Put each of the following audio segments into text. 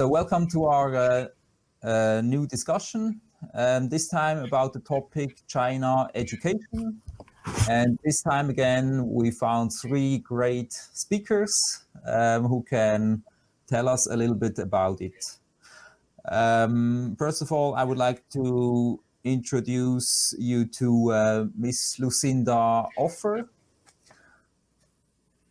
So welcome to our new discussion, this time about the topic China education. And this time again, we found three great speakers who can tell us a little bit about it. First of all, I would like to introduce you to Miss Lucinda Offer.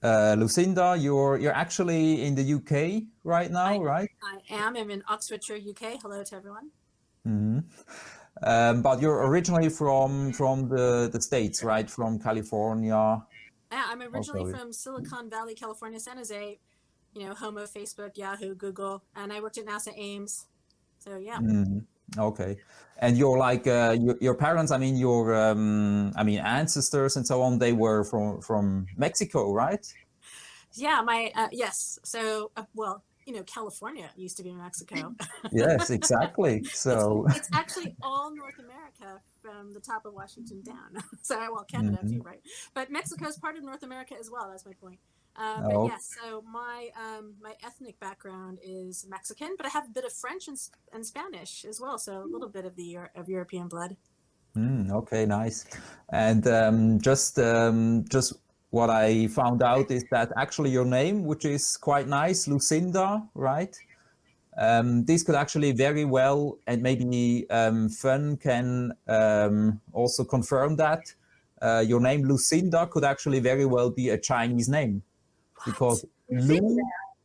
Lucinda, you're actually in the UK right now, right? I am. I'm in Oxfordshire, UK. Hello to everyone. Mm-hmm. But you're originally from the States, right? From California. Yeah, I'm originally from Silicon Valley, California, San Jose. You know, home of Facebook, Yahoo, Google, and I worked at NASA Ames. So yeah. Mm-hmm. Okay, and you're like your parents. I mean, your ancestors and so on. They were from Mexico, right? Yeah, my yes. So well, you know, California used to be Mexico. Yes, exactly. So it's actually all North America from the top of Washington down. So well, Canada too, right? But Mexico is part of North America as well. That's my point. But yes, so my my ethnic background is Mexican, but I have a bit of French and Spanish as well. So a little bit of of European blood. Okay, nice. And just what I found out is that actually your name, which is quite nice, Lucinda, right? This could actually very well, and maybe Fun can also confirm that your name Lucinda could actually very well be a Chinese name. Because Lu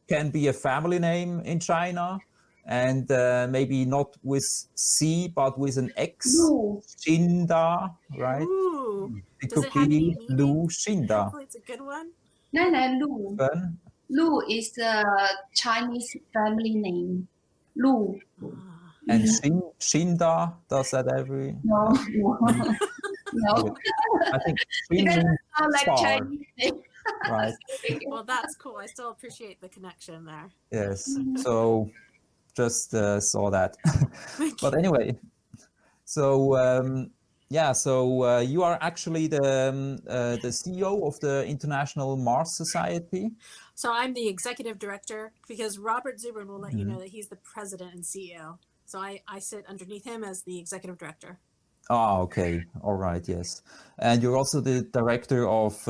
can be a family name in China, and maybe not with C, but with an X, Shinda, right? Ooh. It Does could it have be any meaning? Lucinda. Hopefully it's a good one. No, Lu. Fun? Lu is a Chinese family name. Lu. And Shinda, does that every? No, no. I think It doesn't sound like star. Chinese name. Right. Well, that's cool. I still appreciate the connection there. Yes. So just saw that. But anyway, so you are actually the CEO of the International Mars Society. So I'm the executive director, because Robert Zubrin will let you know that he's the president and CEO. So I sit underneath him as the executive director. Ah, okay. All right. Yes. And you're also the director of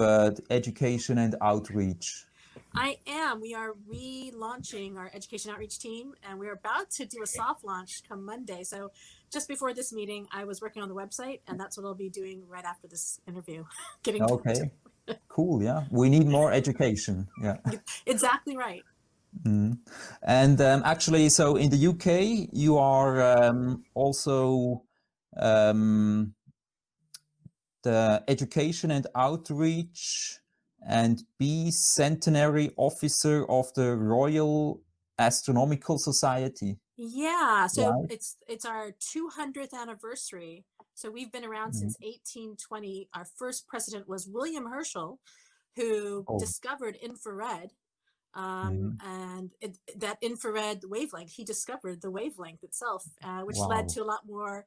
education and outreach. I am. We are relaunching our education outreach team, and we're about to do a soft launch come Monday. So just before this meeting, I was working on the website, and that's what I'll be doing right after this interview. Okay. Cool. Yeah. We need more education. Yeah. Exactly right. And actually, so in the UK, you are also the education and outreach and bicentenary officer of the Royal Astronomical Society. Yeah, so it's our 200th anniversary. So we've been around since 1820. Our first president was William Herschel, who discovered infrared. And that infrared wavelength, he discovered the wavelength itself, which led to a lot more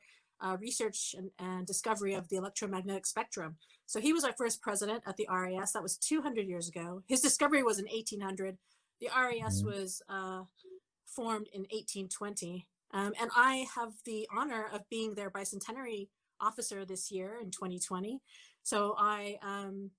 research and discovery of the electromagnetic spectrum. So he was our first president at the RAS. That was 200 years ago. His discovery was in 1800. The RAS was formed in 1820. And I have the honor of being their bicentenary officer this year in 2020. So I am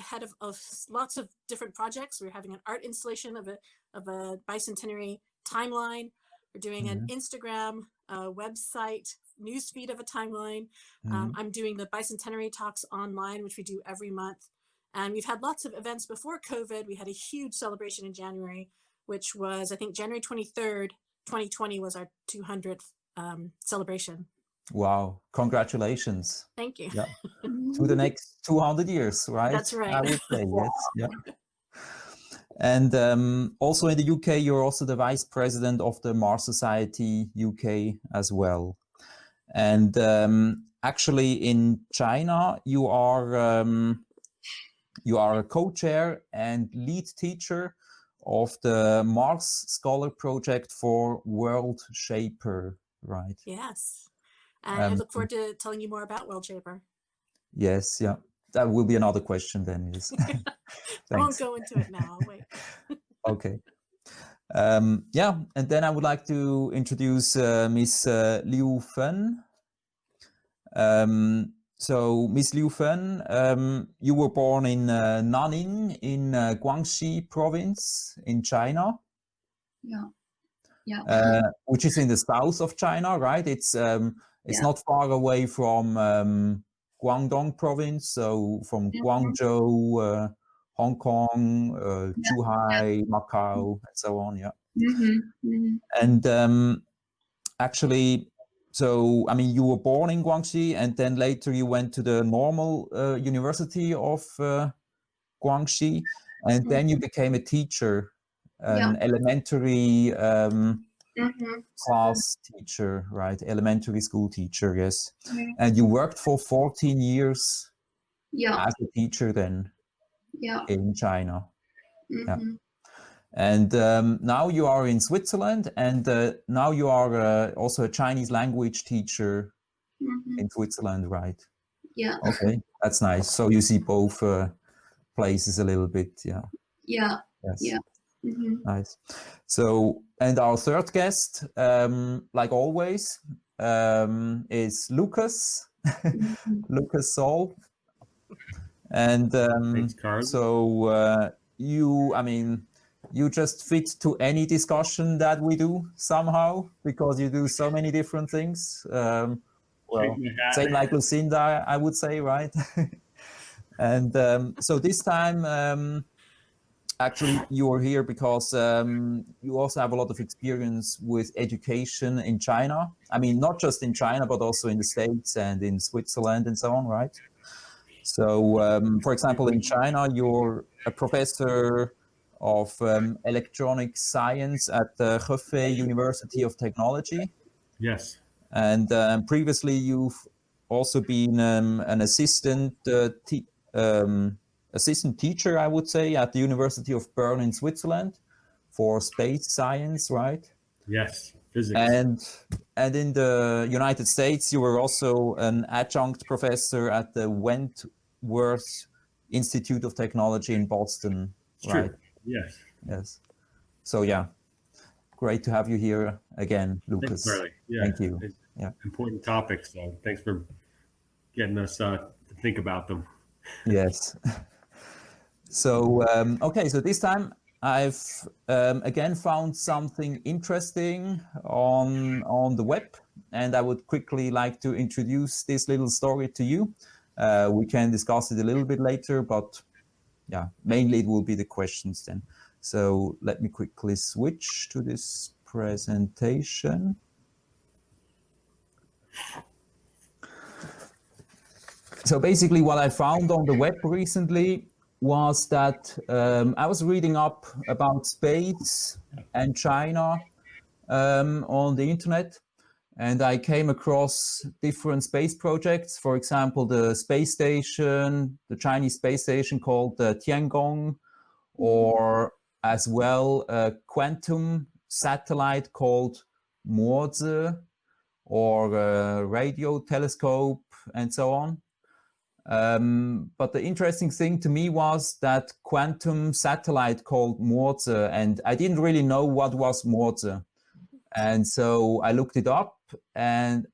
head of lots of different projects. We're having an art installation of a bicentenary timeline. We're doing an Instagram website newsfeed of a timeline. I'm doing the bicentenary talks online, which we do every month. And we've had lots of events before COVID. We had a huge celebration in January, which was, I think, January 23rd, 2020 was our 200th celebration. Wow. Congratulations. Thank you. Yeah. To the next 200 years, right? That's right. I would say, yes. Yeah. And also in the UK, you're also the vice president of the Mars Society UK as well. And actually in China, you are a co-chair and lead teacher of the Mars Scholar Project for Worldshaper, right? Yes. And I look forward to telling you more about Worldshaper. Yes, yeah. That will be another question then. Yes. I won't go into it now. Wait. Okay. Yeah, and then I would like to introduce Miss Liu Fen. So, Miss Liu Fen, you were born in Nanning in Guangxi province in China. Yeah. Yeah. Which is in the south of China, right? It's not far away from Guangdong province, so from Guangzhou, Hong Kong, Zhuhai, Macau, and so on. Yeah. And actually, so I mean, you were born in Guangxi, and then later you went to the normal University of Guangxi, and then you became a teacher, an elementary class teacher, right? Elementary school teacher, yes. And you worked for 14 years as a teacher then in China. Yeah. And now you are in Switzerland, and now you are also a Chinese language teacher in Switzerland, right? Yeah. Okay, that's nice. So you see both places a little bit, yeah. Yeah. Yes. Yeah. Nice. So, and our third guest, like always, is Lukas, Lukas Saul. And Thanks, Carl. so you, I mean, you just fit to any discussion that we do somehow, because you do so many different things. Well, same like Lucinda, I would say, right? And so this time, actually, you are here because you also have a lot of experience with education in China. I mean, not just in China, but also in the States and in Switzerland and so on, right? So, for example, in China, you're a professor of electronic science at the Hefei University of Technology. Yes. And previously, you've also been an assistant teacher, I would say, at the University of Bern in Switzerland for space science, right? Yes, physics. And in the United States, you were also an adjunct professor at the Wentworth Institute of Technology in Boston, right? True. Yes. Yes. So yeah, great to have you here again, Lukas. Thanks, Carly. Yeah. Thank you. Yeah. Important topics, so thanks for getting us to think about them. Yes. So, okay, so this time I've again found something interesting on the web, and I would quickly like to introduce this little story to you. We can discuss it a little bit later, but yeah, mainly it will be the questions then. So let me quickly switch to this presentation. So basically what I found on the web recently was that I was reading up about space and China on the internet, and I came across different space projects. For example, the space station, the Chinese space station called Tiangong, or as well a quantum satellite called Mozi, or a radio telescope, and so on. But the interesting thing to me was that quantum satellite called Mozi, and I didn't really know what was Mozi. And so I looked it up, and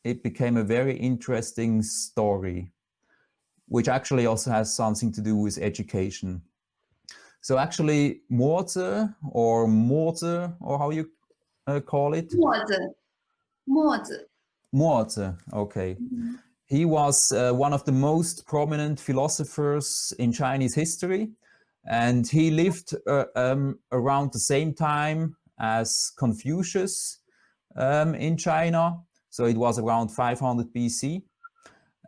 it became a very interesting story, which actually also has something to do with education. So actually Mozi, or how you call it? Mozi, okay. Mm-hmm. He was one of the most prominent philosophers in Chinese history, and he lived around the same time as Confucius in China. So it was around 500 BC.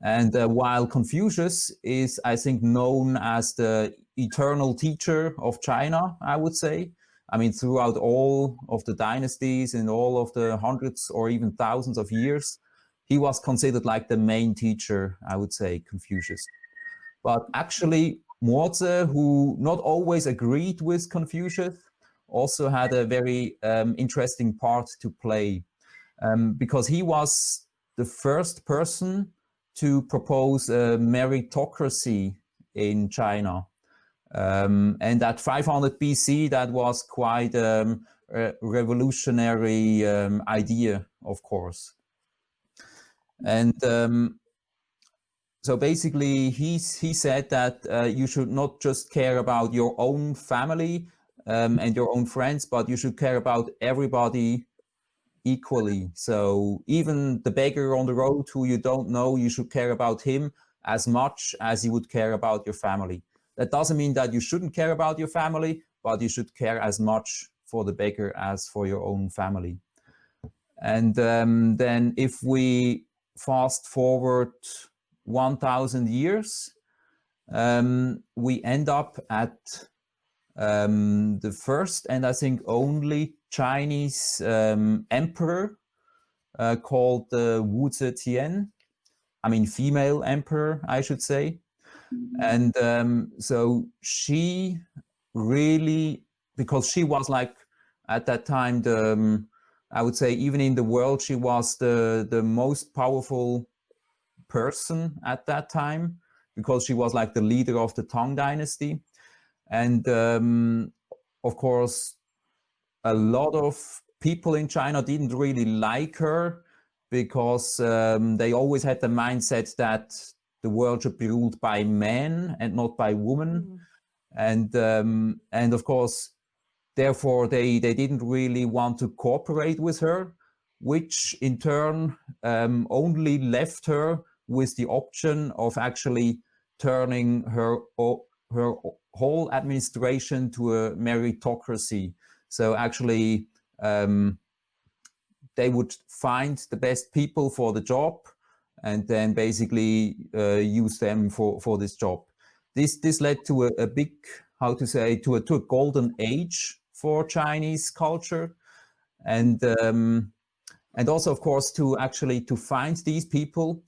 And while Confucius is, I think, known as the eternal teacher of China, I would say. I mean, throughout all of the dynasties and all of the hundreds or even thousands of years, he was considered like the main teacher, I would say, Confucius. But actually, Mozi, who not always agreed with Confucius, also had a very interesting part to play, because he was the first person to propose a meritocracy in China. And at 500 BC, that was quite a revolutionary idea, of course. And so basically, he said that you should not just care about your own family and your own friends, but you should care about everybody equally. So even the beggar on the road who you don't know, you should care about him as much as you would care about your family. That doesn't mean that you shouldn't care about your family, but you should care as much for the beggar as for your own family. And then if we fast forward 1,000 years, we end up at the first and I think only Chinese emperor called Wu Zetian. I mean, female emperor, I should say. And so she really, because she was like at that time, I would say even in the world, she was the most powerful person at that time, because she was like the leader of the Tang dynasty. And of course, a lot of people in China didn't really like her, because they always had the mindset that the world should be ruled by men and not by women. And of course, therefore, they didn't really want to cooperate with her, which in turn only left her with the option of actually turning her whole administration to a meritocracy. So actually, they would find the best people for the job and then basically use them for this job. This led to a big, how to say, to a golden age for Chinese culture. And also, of course, to find these people,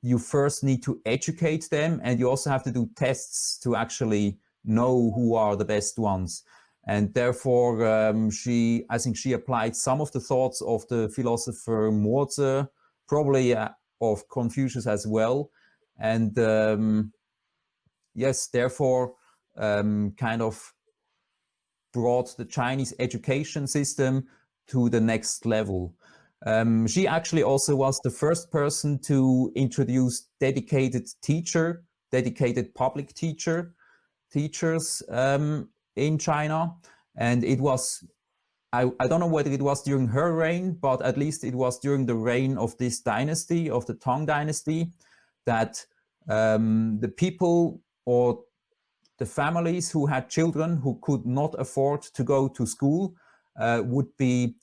you first need to educate them, and you also have to do tests to actually know who are the best ones. And therefore, I think she applied some of the thoughts of the philosopher Mozi, probably of Confucius as well. And yes, therefore, kind of brought the Chinese education system to the next level. She actually also was the first person to introduce dedicated public teachers in China. And it was, I don't know whether it was during her reign, but at least it was during the reign of this dynasty, of the Tang dynasty, that the people or the families who had children who could not afford to go to school would be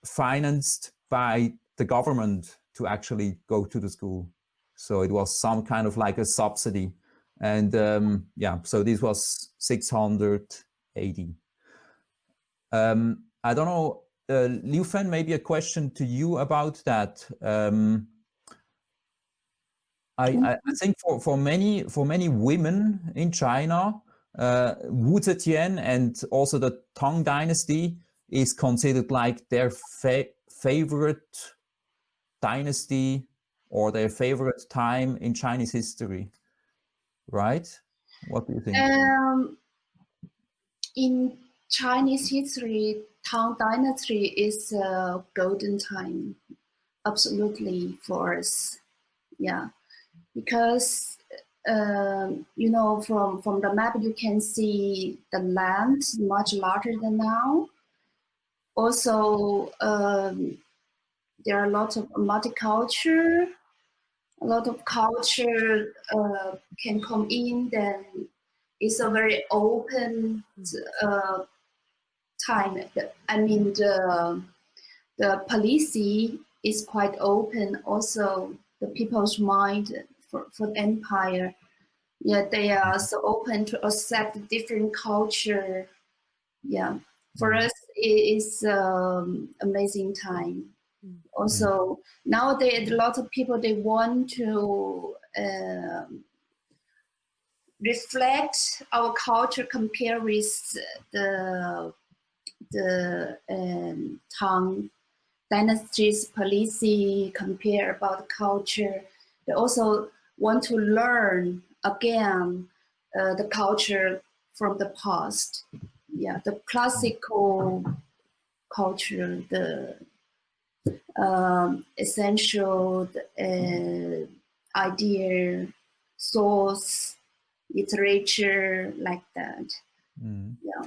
financed by the government to actually go to the school. So it was some kind of like a subsidy. And yeah, so this was 680. I don't know, Liu Fen, maybe a question to you about that. I think for many women in China, Wu Zetian and also the Tang dynasty is considered like their favorite dynasty or their favorite time in Chinese history, right? What do you think? In Chinese history, Tang dynasty is a golden time, absolutely, for us. Yeah, because you know, from the map you can see the land much larger than now. Also, there are a lot of multicultural. A lot of culture can come in. Then it's a very open time. I mean, the policy is quite open. Also, the people's mind for the empire, yeah, they are so open to accept different culture. Yeah, for us, it is amazing time. Also, nowadays, a lot of people, they want to reflect our culture, compare with the Tang dynasty's policy, compare about culture. They also want to learn again the culture from the past. Yeah, the classical culture, the essential idea, source, literature, like that. Yeah.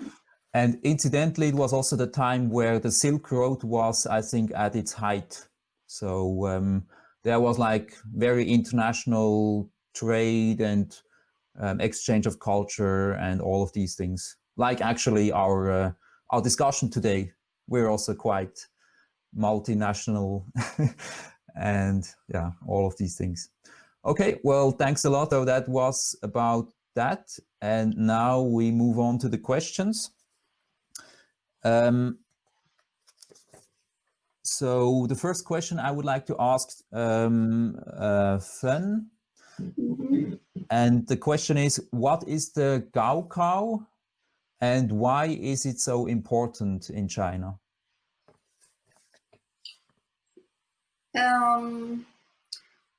And incidentally, it was also the time where the Silk Road was, I think, at its height. So there was like very international trade and exchange of culture and all of these things. Like actually our discussion today, we're also quite multinational and yeah, all of these things. Okay, well, thanks a lot. So that was about that. And now we move on to the questions. So the first question I would like to ask Fen. And the question is, what is the Gaokao and why is it so important in China?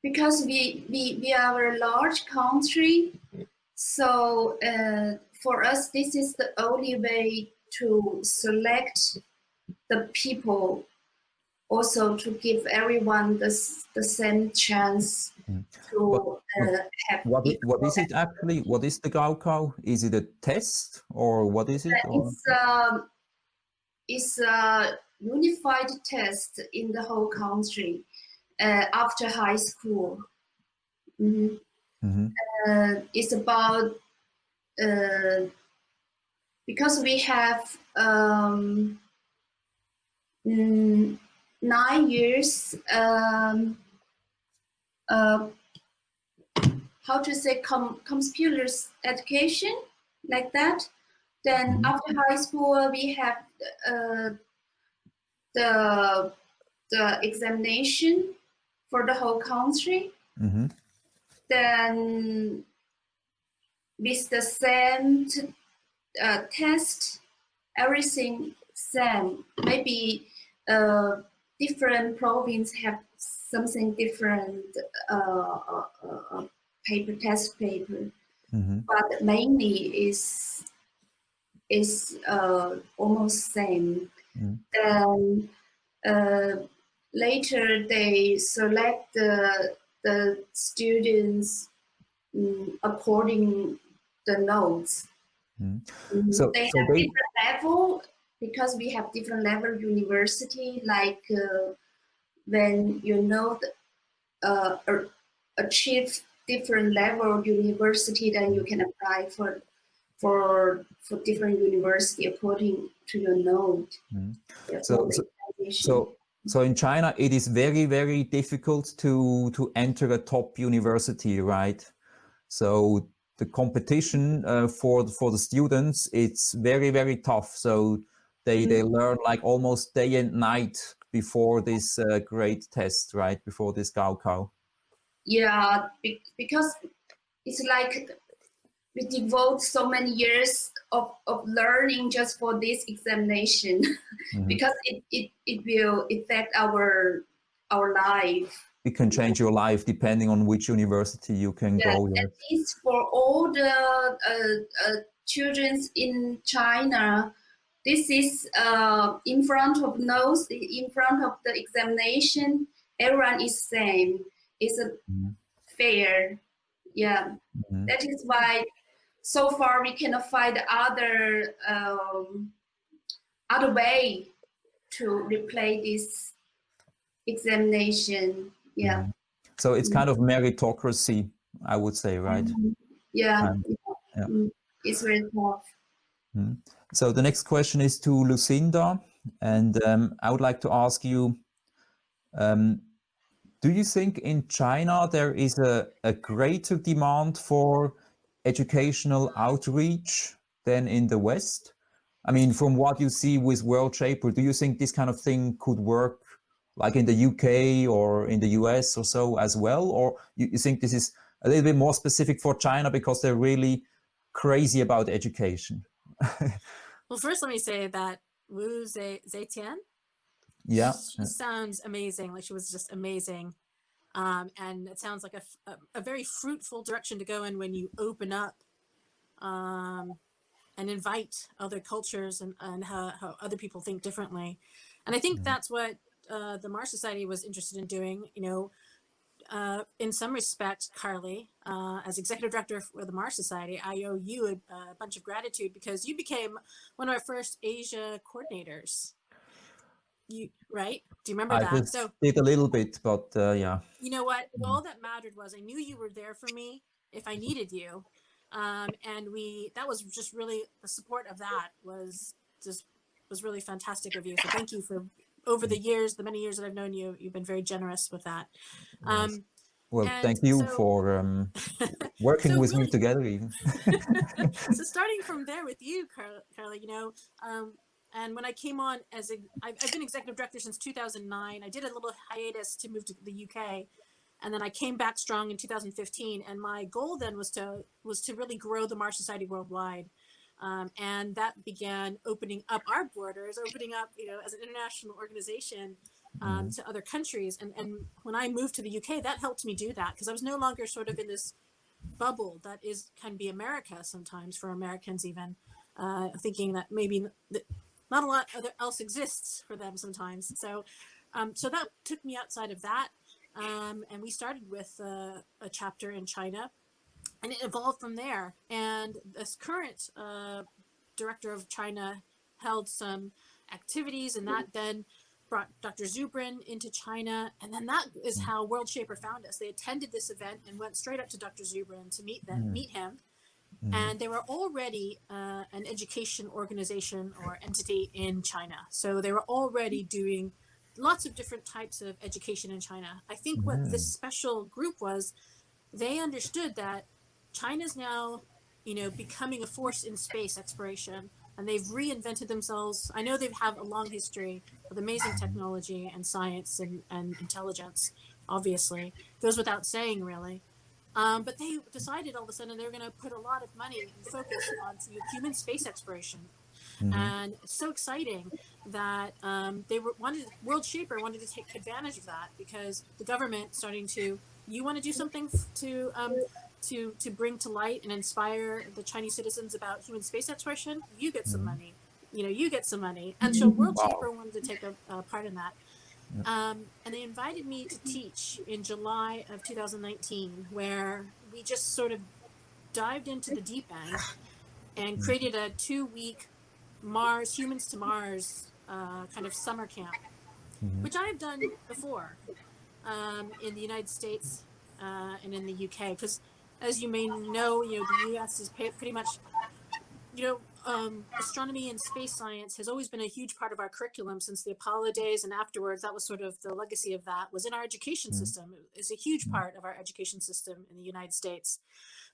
Because we are a large country, so for us this is the only way to select the people, also to give everyone the same chance to have. What is it actually? What is the Gaokao? Is it a test or what is it? It's a unified test in the whole country after high school. It's about because we have 9 years how to say computer education, like that. Then after high school we have the examination for the whole country. Then with the same test, everything same. Maybe different province have something different test paper, but mainly is almost same. Then later they select the students according the notes. So they have different level, because we have different level university, like when you know achieve different level university, then you can apply for different university according to your note. So in China, it is very, very difficult to enter a top university, right? So the competition for the students, it's very, very tough. So they learn like almost day and night before this great test, right? Before this Gaokao. Yeah, because it's like we devote so many years of learning just for this examination, because it will affect our life. It can change your life depending on which university you can go. Yes. At least for all the children in China, this is in front of nose, in front of the examination, everyone is same. It's a fair. Yeah, that is why so far we cannot find other way to replace this examination. Yeah. So it's kind of meritocracy, I would say, right? Yeah. It's very tough. So the next question is to Lucinda, and I would like to ask you, do you think in China there is a greater demand for educational outreach than in the West? I mean, from what you see with Worldshaper, do you think this kind of thing could work like in the UK or in the US or so as well? Or you think this is a little bit more specific for China because they're really crazy about education? Well, first let me say that Wu Zetian, yeah, she sounds amazing. Like she was just amazing. And it sounds like a very fruitful direction to go in when you open up and invite other cultures and how other people think differently. And I think that's what the Mars Society was interested in doing. In some respect, Carly, as executive director for the Mars Society, I owe you a bunch of gratitude because you became one of our first Asia coordinators. Right? Do you remember I that? just did a little bit, but yeah. You know what? All that mattered was I knew you were there for me if I needed you. And that was just really, the support of that was really fantastic of you. So thank you for, over the years, the many years that I've known you, you've been very generous with that. Yes. Well, thank you for working with me together even. So starting from there with you, Carla, and when I came on I've been executive director since 2009. I did a little hiatus to move to the UK. And then I came back strong in 2015. And my goal then was to really grow the Mars Society worldwide. And that began opening up our borders, opening up, as an international organization to other countries. And when I moved to the UK, that helped me do that because I was no longer sort of in this bubble that can be America sometimes for Americans even, thinking that maybe not a lot else exists for them sometimes. So that took me outside of that. And we started with a chapter in China, and it evolved from there. And this current director of China held some activities, and that then brought Dr. Zubrin into China. And then that is how Worldshaper found us. They attended this event and went straight up to Dr. Zubrin to meet him. And they were already an education organization or entity in China. So they were already doing lots of different types of education in China. I think what this special group was, they understood that China's now, becoming a force in space exploration, and they've reinvented themselves. I know they have a long history of amazing technology and science and intelligence, obviously. Goes without saying, really. But they decided all of a sudden they were going to put a lot of money and focus on human space exploration. And it's so exciting that Worldshaper wanted to take advantage of that because the government starting to, you want to do something to bring to light and inspire the Chinese citizens about human space exploration, you get some money. You get some money. And so Worldshaper wanted to take a part in that. And they invited me to teach in July of 2019, where we just sort of dived into the deep end and created a 2-week Humans to Mars kind of summer camp, which I have done before in the United States and in the UK. Because as you may know, the US is pretty much, astronomy and space science has always been a huge part of our curriculum since the Apollo days and afterwards. That was sort of the legacy of that was in our education system. It's a huge part of our education system in the United States.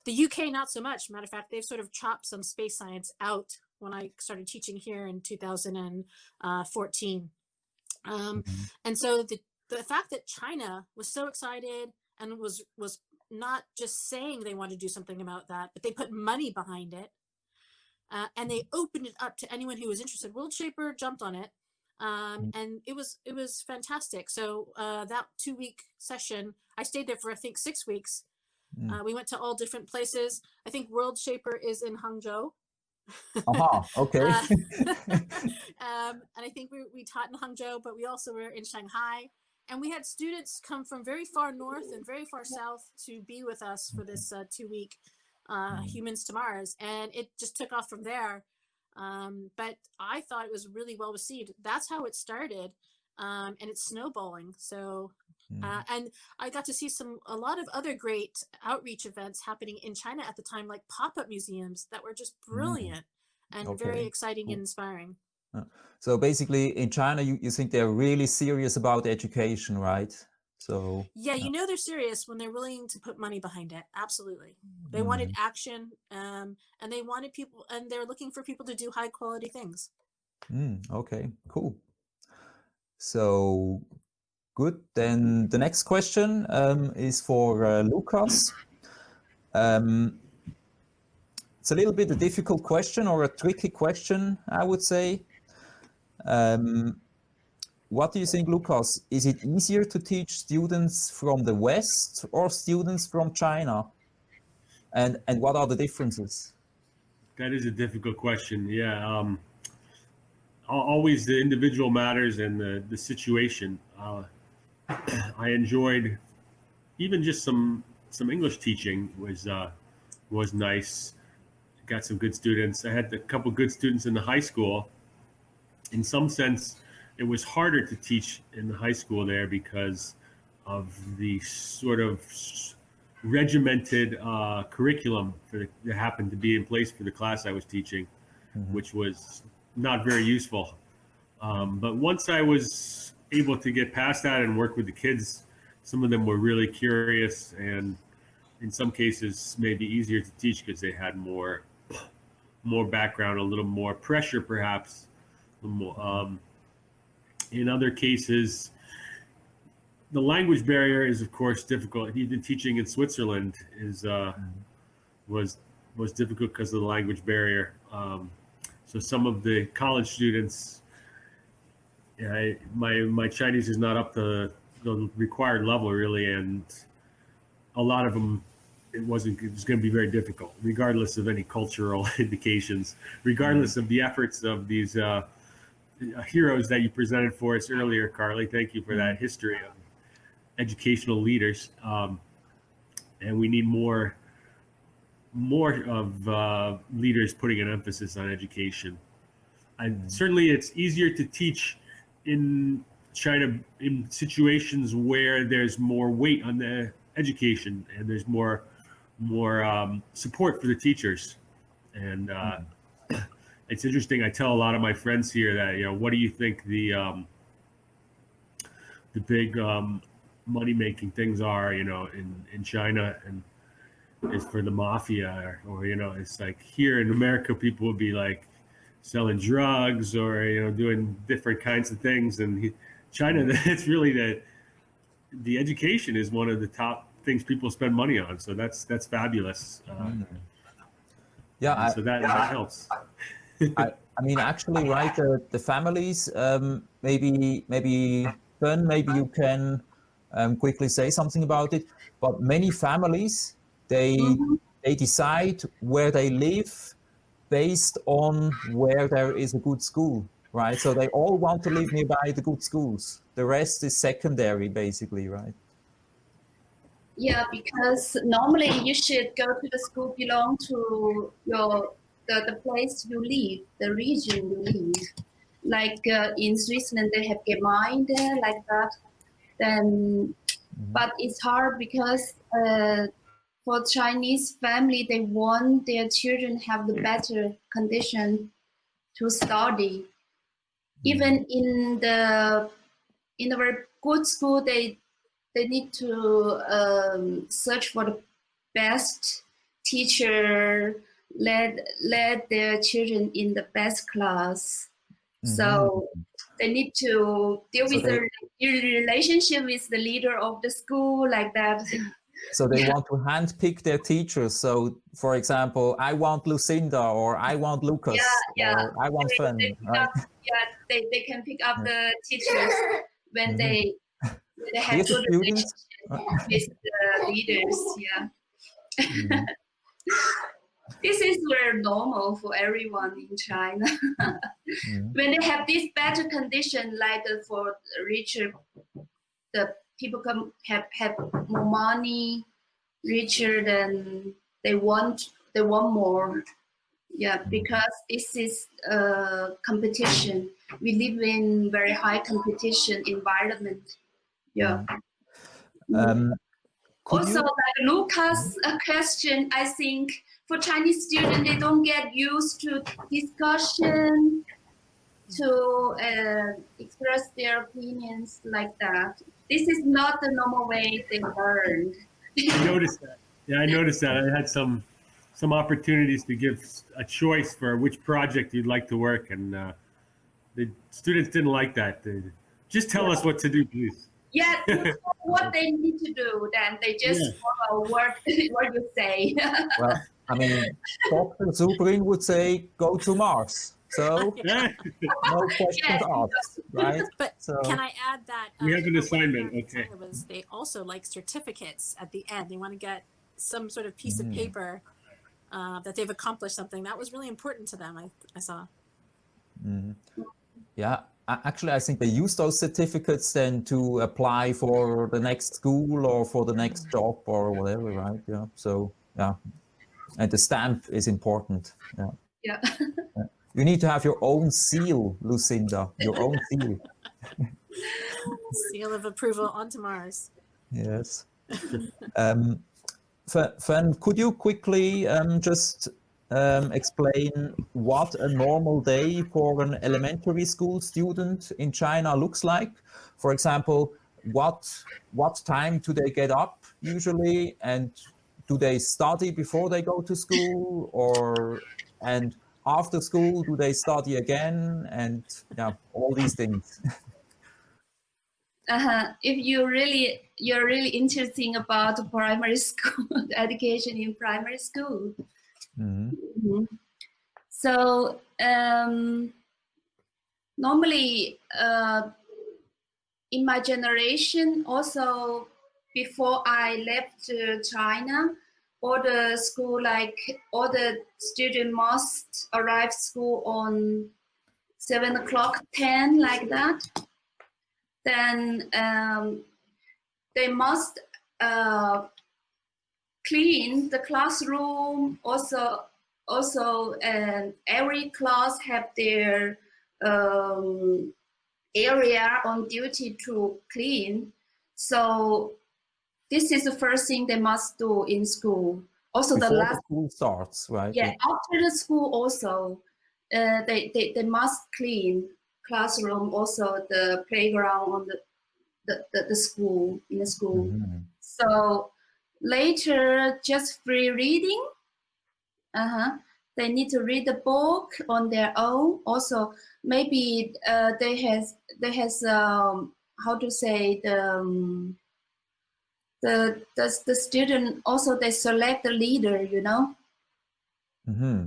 The UK, not so much. Matter of fact, they've sort of chopped some space science out when I started teaching here in 2014. And so the fact that China was so excited and was not just saying they want to do something about that, but they put money behind it. And they opened it up to anyone who was interested. Worldshaper jumped on it, and it was fantastic. So that 2-week session, I stayed there for I think 6 weeks. We went to all different places. I think Worldshaper is in Hangzhou. Okay. And I think we taught in Hangzhou, but we also were in Shanghai. And we had students come from very far north and very far south to be with us for this 2-week Humans to Mars, and it just took off from there. But I thought it was really well received. That's how it started, and it's snowballing. So, and I got to see a lot of other great outreach events happening in China at the time, like pop-up museums that were just brilliant and very exciting and inspiring. So basically, in China, you think they're really serious about education, right? So yeah, they're serious when they're willing to put money behind it. Absolutely. They wanted action, and they wanted people, and they're looking for people to do high quality things. Okay, cool. So good. Then the next question is for Lukas. It's a little bit a difficult question or a tricky question, I would say. What do you think, Lukas? Is it easier to teach students from the West or students from China? And what are the differences? That is a difficult question. Yeah. Always the individual matters and the situation. I enjoyed even just some English teaching was nice. Got some good students. I had a couple good students in the high school. In some sense, it was harder to teach in the high school there because of the sort of regimented curriculum that happened to be in place for the class I was teaching, which was not very useful. But once I was able to get past that and work with the kids, some of them were really curious, and in some cases maybe easier to teach because they had more background, a little more pressure perhaps. In other cases, the language barrier is of course difficult. Even teaching in Switzerland was difficult because of the language barrier. So some of the college students, my Chinese is not up to the required level really, and a lot of them it was going to be very difficult, regardless of any cultural indications, regardless of the efforts of these heroes that you presented for us earlier, Carly. Thank you for that history of educational leaders, and we need more of leaders putting an emphasis on education. And certainly it's easier to teach in China in situations where there's more weight on the education and there's more support for the teachers. And it's interesting. I tell a lot of my friends here that, what do you think the big money-making things are, in China, and it's for the mafia, or it's like here in America, people would be like selling drugs or doing different kinds of things, and China, it's really the education is one of the top things people spend money on. So that's fabulous. Yeah, so that helps. I mean, actually, right? The families, maybe Ben, maybe you can quickly say something about it. But many families, they decide where they live based on where there is a good school, right? So they all want to live nearby the good schools. The rest is secondary, basically, right? Yeah, because normally you should go to the school belong to the place you live, the region you live. Like in Switzerland, they have Gemeinde like that. Then, but it's hard because for Chinese family, they want their children have the better condition to study. Even in the very good school, they need to search for the best teacher, let their children in the best class. So they need to deal with the relationship with the leader of the school like that. So they want to handpick their teachers. So, for example, I want Lucinda, or I want Lukas, or I want Fen. Right? They can pick up the teachers when they have good relationship with the leaders. Yeah. This is very normal for everyone in China. When they have this better condition, like for richer, the people have more money, richer, than they want more. Yeah, because this is competition. We live in very high competition environment. Yeah. Also, like Lukas' question, I think for Chinese students, they don't get used to discussion, to express their opinions like that. This is not the normal way they learn. I noticed that. Yeah, I noticed that. I had some opportunities to give a choice for which project you'd like to work, and the students didn't like that. Just tell us what to do, please. Yeah, what they need to do, then they just follow what you say. Well, I mean, Dr. Zubrin would say, go to Mars. So, no questions asked, right? But can I add that we have an assignment? Okay. They also like certificates at the end. They want to get some sort of piece of paper that they've accomplished something. That was really important to them, I saw. Yeah, actually, I think they use those certificates then to apply for the next school or for the next job or whatever, right? Yeah. So, yeah. And the stamp is important. Yeah. Yeah. Yeah. You need to have your own seal, Lucinda, your own seal. Seal of approval onto Mars. Yes. Fan, could you quickly just explain what a normal day for an elementary school student in China looks like? For example, what time do they get up usually, and do they study before they go to school, and after school do they study again, and yeah, all these things. If you're really interested about primary school education in primary school. So normally in my generation, also before I left China, all the school, like all the student must arrive school on 7 o'clock, 10, like that. Then they must clean the classroom. Also, every class have their area on duty to clean. So this is the first thing they must do in school. Also, Before the last school starts, right? Yeah, after the school also, they must clean classroom, also the playground on the school, in the school. So later, just free reading. They need to read the book on their own. Also, maybe they has how to say the student also, they select the leader, you know.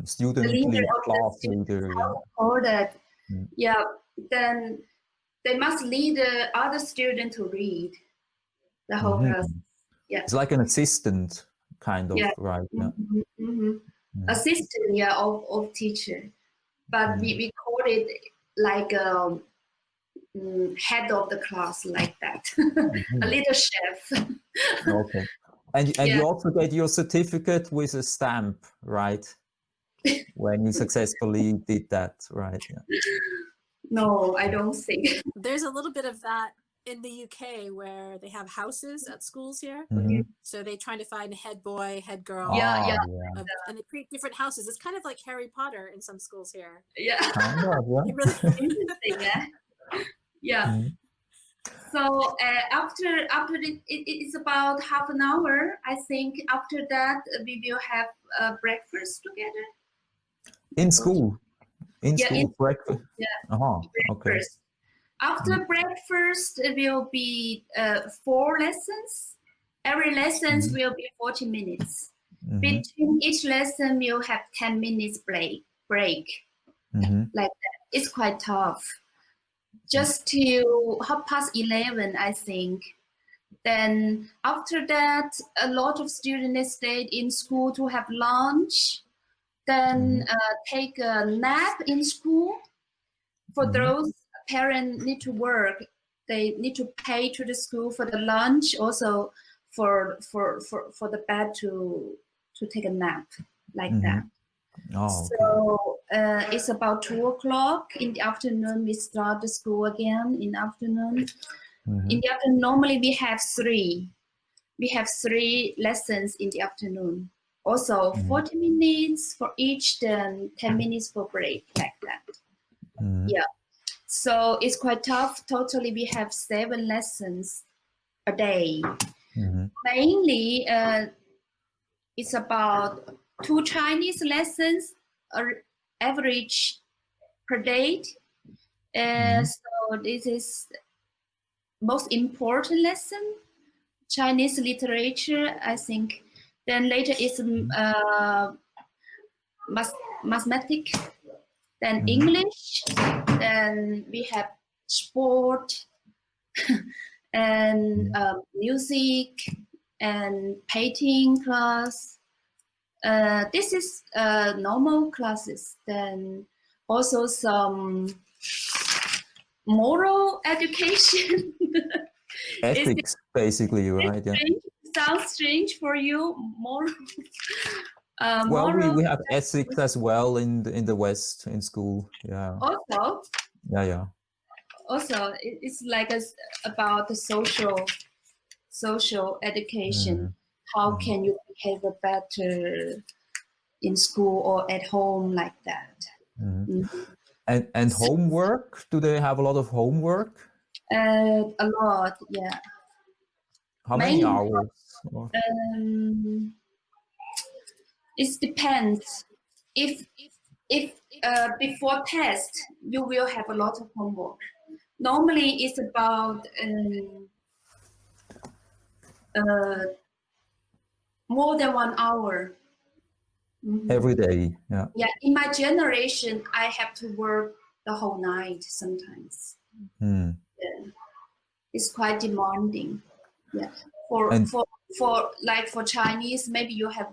Student The leader lead, of class the leader. Yeah. Or that, yeah. Then they must lead the other student to read the whole class. Yeah, It's like an assistant, kind of, yeah. right? Yeah. Assistant, yeah, of teacher, but we call it like head of the class, like that. A little chef. Okay. And you also get your certificate with a stamp, right? When you successfully did that, right? Yeah. No, I don't think. There's a little bit of that in the UK, where they have houses at schools here. So they try to find head boy, head girl. Yeah. And they create different houses. It's kind of like Harry Potter in some schools here. Yeah. Kind of, yeah. Really interesting, yeah. Yeah. So after it's about half an hour. I think after that we will have breakfast together. In school. Breakfast. Yeah. Okay. Breakfast. After breakfast, it will be 4 lessons. Every lessons will be 40 minutes. Between each lesson, we'll have 10 minutes break. Like that. It's quite tough. Just till 11:30, I think. Then after that, a lot of students stayed in school to have lunch. Then take a nap in school. For those parents need to work, they need to pay to the school for the lunch, also for the bed to take a nap, like that. So it's about 2 o'clock in the afternoon. We start the school again in the afternoon. In the afternoon, normally we have 3. We have 3 lessons in the afternoon. Also 40 minutes for each, then 10 minutes for break, like that. Yeah. So it's quite tough. Totally, we have 7 lessons a day. Mainly, it's about 2 Chinese lessons average per day. So this is most important lesson, Chinese literature, I think. Then later is mathematics, then English, then we have sport and music and painting class This is normal classes. Then also some moral education. Ethics, basically, right? Yeah. Sounds strange for you, moral. Well, Moral we have ethics as well in the West in school. Yeah. also. Yeah. Also, it's like about the social education. How can you behave better in school or at home, like that? And homework? Do they have a lot of homework? A lot, yeah. How many hours? It depends. If before test, you will have a lot of homework. Normally, it's about more than 1 hour. Every day, yeah. Yeah, in my generation, I have to work the whole night sometimes. Yeah. It's quite demanding. Yeah, for Chinese, maybe you have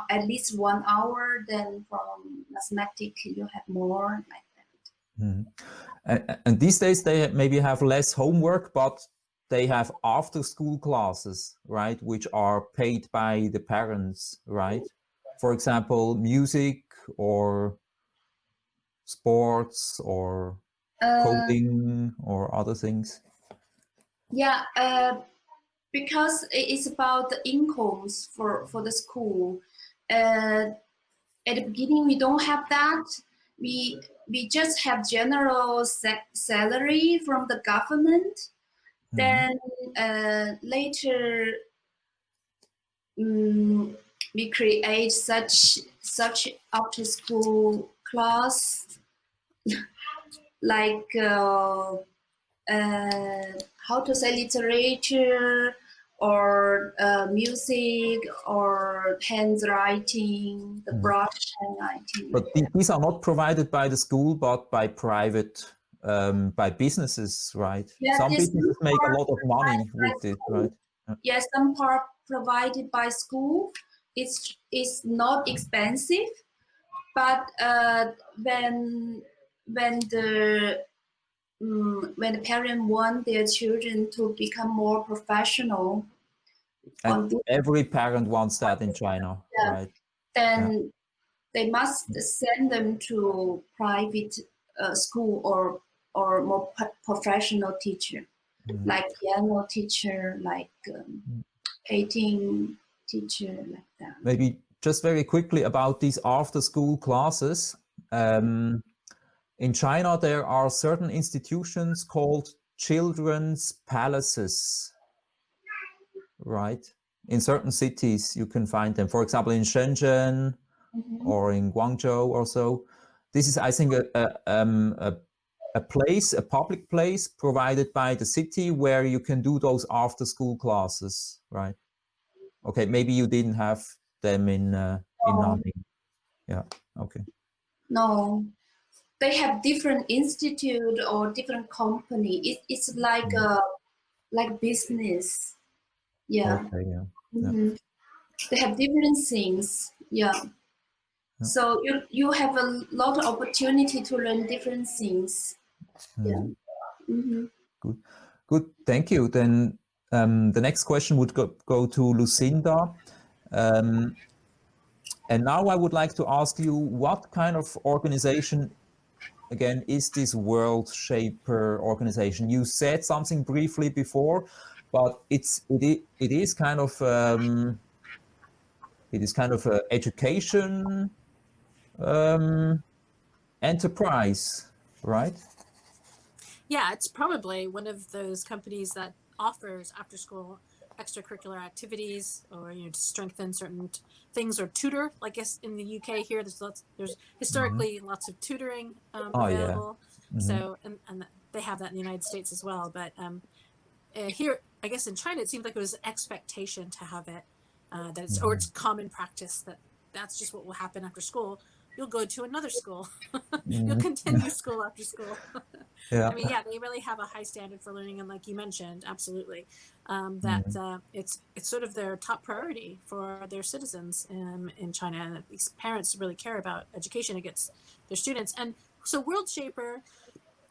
at least 1 hour. Then from mathematics, you have more like that. And these days they maybe have less homework, but they have after-school classes, right, which are paid by the parents, right? For example, music or sports or coding or other things. Yeah, because it's about the incomes for the school. At the beginning, we don't have that. We just have general salary from the government. Then later, we create such after school class like how to say literature or music or handwriting, the brush handwriting. But these are not provided by the school, but by private, by businesses, right? Yeah, some businesses make a lot of money with this, right? Yes, some part provided by school. It's not expensive, but when the parents want their children to become more professional, and every parent wants that in China, right? Then they must send them to private school or more professional teacher, like piano teacher, like painting teacher, like that. Maybe just very quickly about these after-school classes. In China, there are certain institutions called children's palaces, right? In certain cities, you can find them. For example, in Shenzhen or in Guangzhou or so. This is, I think, a place, a public place provided by the city where you can do those after-school classes, right? Okay, maybe you didn't have them in Nanning. Yeah, okay. No, they have different institute or different company. It's like like business. Yeah. Okay, yeah. They have different things. Yeah. So you have a lot of opportunity to learn different things. Yeah. Good. Thank you. Then the next question would go to Lucinda. And now I would like to ask you, what kind of organization, again, is this Worldshaper organization? You said something briefly before, but it is kind of an education enterprise, right? Yeah, it's probably one of those companies that offers after-school extracurricular activities, or to strengthen certain things, or tutor. I guess in the UK here, there's historically lots of tutoring available. Yeah. So and they have that in the United States as well. But here, I guess in China, it seems like it was an expectation to have it. Or it's common practice that's just what will happen after school. you'll go to another school. You'll continue school after school. Yeah. I mean, yeah, they really have a high standard for learning, and like you mentioned, absolutely, that it's sort of their top priority for their citizens in China. And these parents really care about education against their students. And so Worldshaper,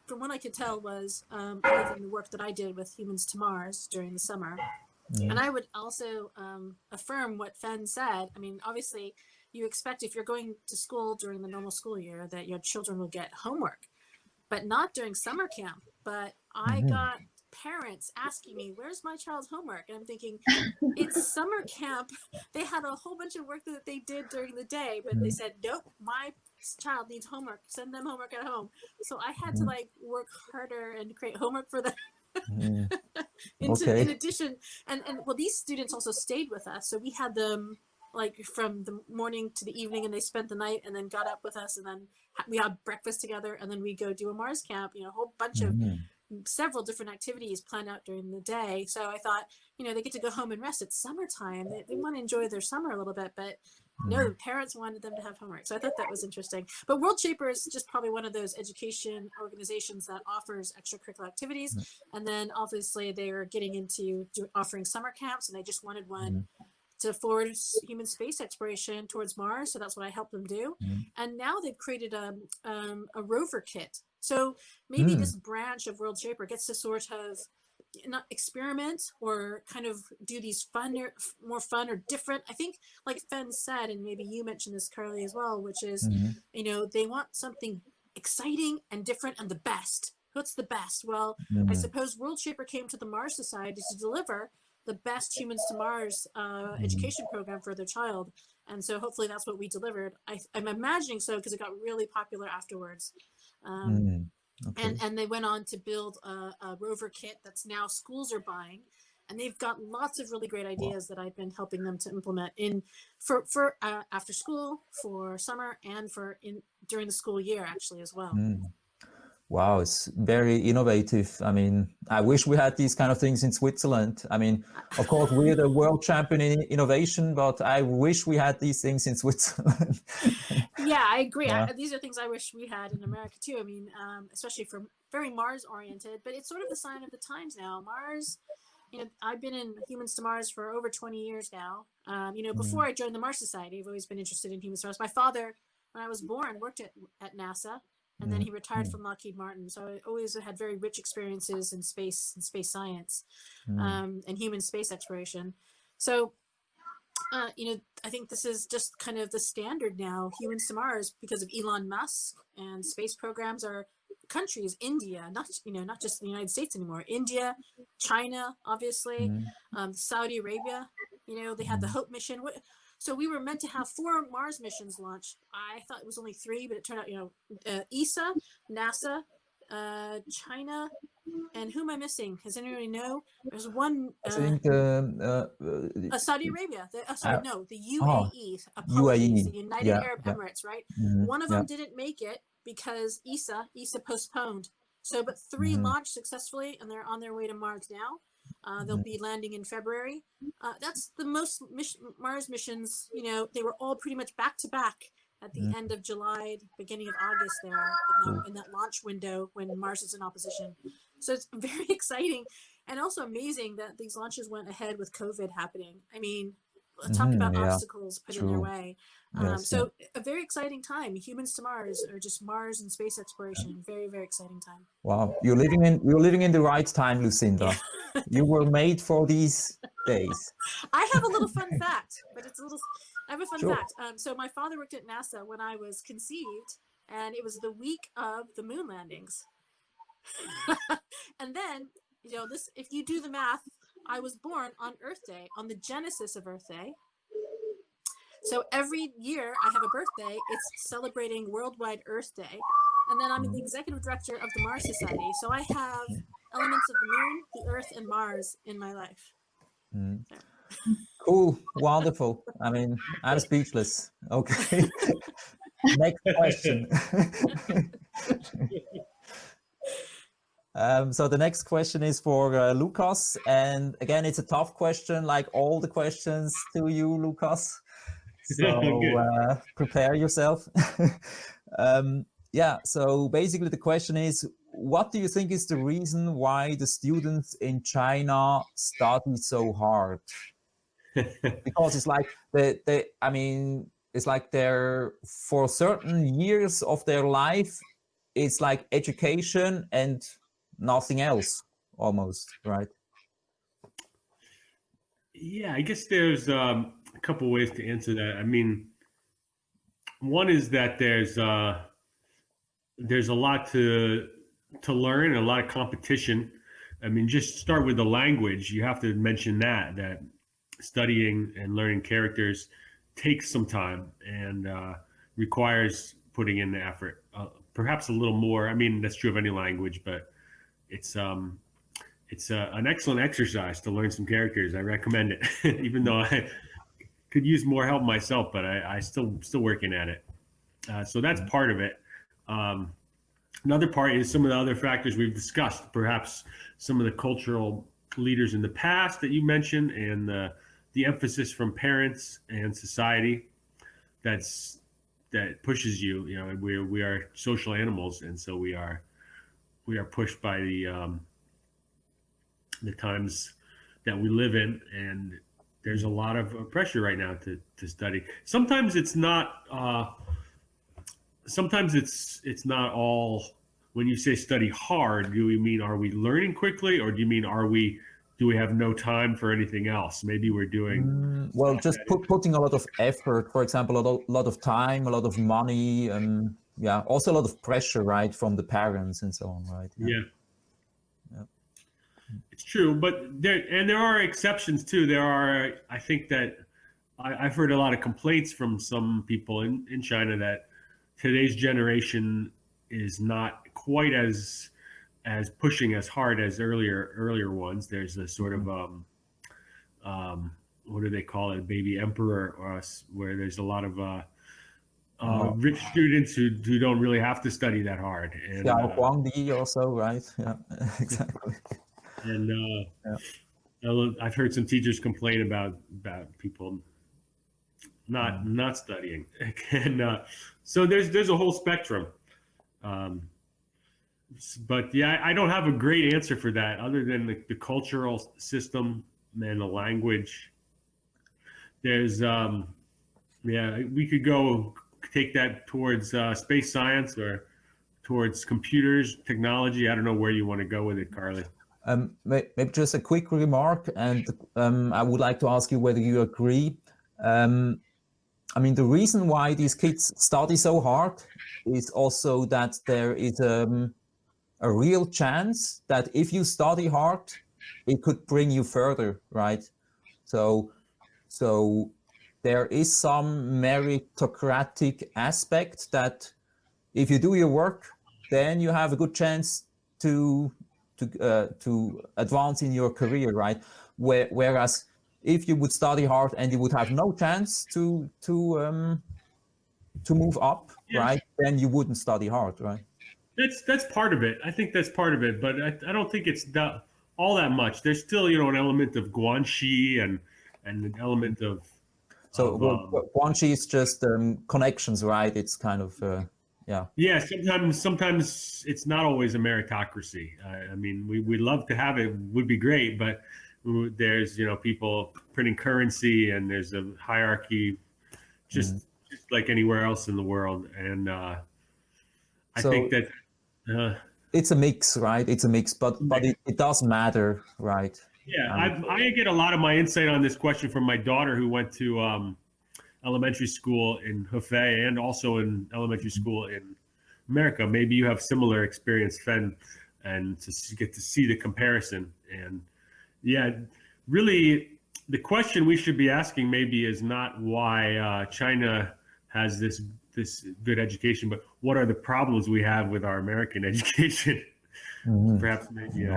from what I could tell, was other than the work that I did with Humans to Mars during the summer. And I would also affirm what Fen said. I mean, obviously, you expect if you're going to school during the normal school year that your children will get homework, but not during summer camp. But I got parents asking me, where's my child's homework? And I'm thinking, it's summer camp. They had a whole bunch of work that they did during the day, but they said, nope, my child needs homework. Send them homework at home. So I had to like work harder and create homework for them. In addition, and well, these students also stayed with us. So we had them like from the morning to the evening, and they spent the night and then got up with us, and then we had breakfast together, and then we go do a Mars camp, you know, a whole bunch of several different activities planned out during the day. So I thought, you know, they get to go home and rest. It's summertime. They want to enjoy their summer a little bit, but no, the parents wanted them to have homework. So I thought that was interesting. But Worldshaper is just probably one of those education organizations that offers extracurricular activities. And then obviously they are getting into offering summer camps, and they just wanted one to forward human space exploration towards Mars. So that's what I helped them do. And now they've created a rover kit. So maybe this branch of Worldshaper gets to sort of not experiment or kind of do these more fun or different. I think like Fen said, and maybe you mentioned this, Carly, as well, which is, you know, they want something exciting and different and the best. What's the best? Well, I suppose Worldshaper came to the Mars Society to deliver the best Humans to Mars education program for their child. And so hopefully that's what we delivered. I'm imagining so, because it got really popular afterwards. And they went on to build a rover kit that's now schools are buying. And they've got lots of really great ideas that I've been helping them to implement for after school, for summer, and during the school year actually as well. Wow, it's very innovative. I mean, I wish we had these kind of things in Switzerland. I mean, of course, we're the world champion in innovation, but I wish we had these things in Switzerland. Yeah, I agree. These are things I wish we had in America too. I mean, especially for very Mars oriented, but it's sort of the sign of the times now. Mars, you know, I've been in Humans to Mars for over 20 years now. You know, before I joined the Mars Society, I've always been interested in Humans to Mars. My father, when I was born, worked at NASA. And then he retired from Lockheed Martin. So I always had very rich experiences in space and space science and human space exploration. So, you know, I think this is just kind of the standard now, Humans to Mars, because of Elon Musk, and space programs are countries, India, not just the United States anymore, India, China, obviously, Saudi Arabia, you know, they had the Hope mission. So we were meant to have 4 Mars missions launch. I thought it was only 3, but it turned out, you know, ESA, NASA, China, and who am I missing? Does anybody know? There's one. I think Saudi Arabia. The UAE. Apologies, the United Arab Emirates, right? One of them didn't make it because ESA postponed. So, but 3 launched successfully, and they're on their way to Mars now. They'll be landing in February. That's the most Mars missions, you know, they were all pretty much back to back at the end of July, beginning of August there in that launch window when Mars is in opposition. So it's very exciting and also amazing that these launches went ahead with COVID happening. I mean, talk about obstacles put in their way. So a very exciting time. Humans to Mars, or just Mars and space exploration. Very, very exciting time. Wow, you're living in the right time, Lucinda. You were made for these days. I have a little fun fact, but I have a fun fact. So my father worked at NASA when I was conceived, and it was the week of the moon landings. And then, you know, if you do the math, I was born on Earth Day, on the genesis of Earth Day. So every year I have a birthday, it's celebrating Worldwide Earth Day. And then I'm the executive director of the Mars Society. So I have elements of the moon, the Earth, and Mars in my life. So. Cool, wonderful. I mean, I'm speechless. Okay. Next question. So the next question is for Lukas. And again, it's a tough question, like all the questions to you, Lukas. So prepare yourself. Yeah, so basically the question is, what do you think is the reason why the students in China study so hard? Because it's like I mean, it's like they're for certain years of their life, it's like education and nothing else almost, right? Yeah, I guess there's a couple ways to answer that. I mean, one is that there's a lot to learn, a lot of competition. I mean, just start with the language. You have to mention that studying and learning characters takes some time and requires putting in the effort. Perhaps a little more. I mean, that's true of any language, but it's an excellent exercise to learn some characters. I recommend it, even though I could use more help myself, but I still working at it. So that's part of it. Another part is some of the other factors we've discussed, perhaps some of the cultural leaders in the past that you mentioned, and the emphasis from parents and society that pushes you. You know, we are social animals, and so we are pushed by the times that we live in, and there's a lot of pressure right now to study. Sometimes it's not. Sometimes it's not all. When you say study hard, do we mean are we learning quickly, or do you mean do we have no time for anything else? Maybe we're doing well, just putting a lot of effort, for example, a lot of time, a lot of money, yeah, also a lot of pressure, right, from the parents and so on, right? Yeah. It's true, but there are exceptions too. I think that I've heard a lot of complaints from some people in China that today's generation is not quite as pushing as hard as earlier ones. There's a sort of what do they call it, baby emperor, where there's a lot of rich students who don't really have to study that hard. And also, right? Yeah, exactly. And I've heard some teachers complain about people not studying, and so there's a whole spectrum. But yeah, I don't have a great answer for that, other than the cultural system and the language. There's we could take that towards space science or towards computers, technology. I don't know where you want to go with it, Carly. Maybe just a quick remark, and I would like to ask you whether you agree. I mean, the reason why these kids study so hard is also that there is a real chance that if you study hard, it could bring you further, right? So there is some meritocratic aspect that if you do your work, then you have a good chance to advance in your career, right? Whereas if you would study hard and you would have no chance to move up, right? Then you wouldn't study hard, right? That's part of it. I think that's part of it, but I don't think it's all that much. There's still, an element of guanxi and an element of. So guanxi is just connections, right? It's kind of yeah. Yeah, sometimes it's not always a meritocracy. I mean, we love to have it, would be great, but there's people printing currency, and there's a hierarchy, just like anywhere else in the world. And I think that it's a mix, right? It's a mix, but it does matter, right? Yeah, I get a lot of my insight on this question from my daughter, who went to elementary school in Hefei and also in elementary school in America. Maybe you have similar experience, Fen, and to get to see the comparison. And yeah, really, the question we should be asking maybe is not why China has this good education, but what are the problems we have with our American education? Perhaps maybe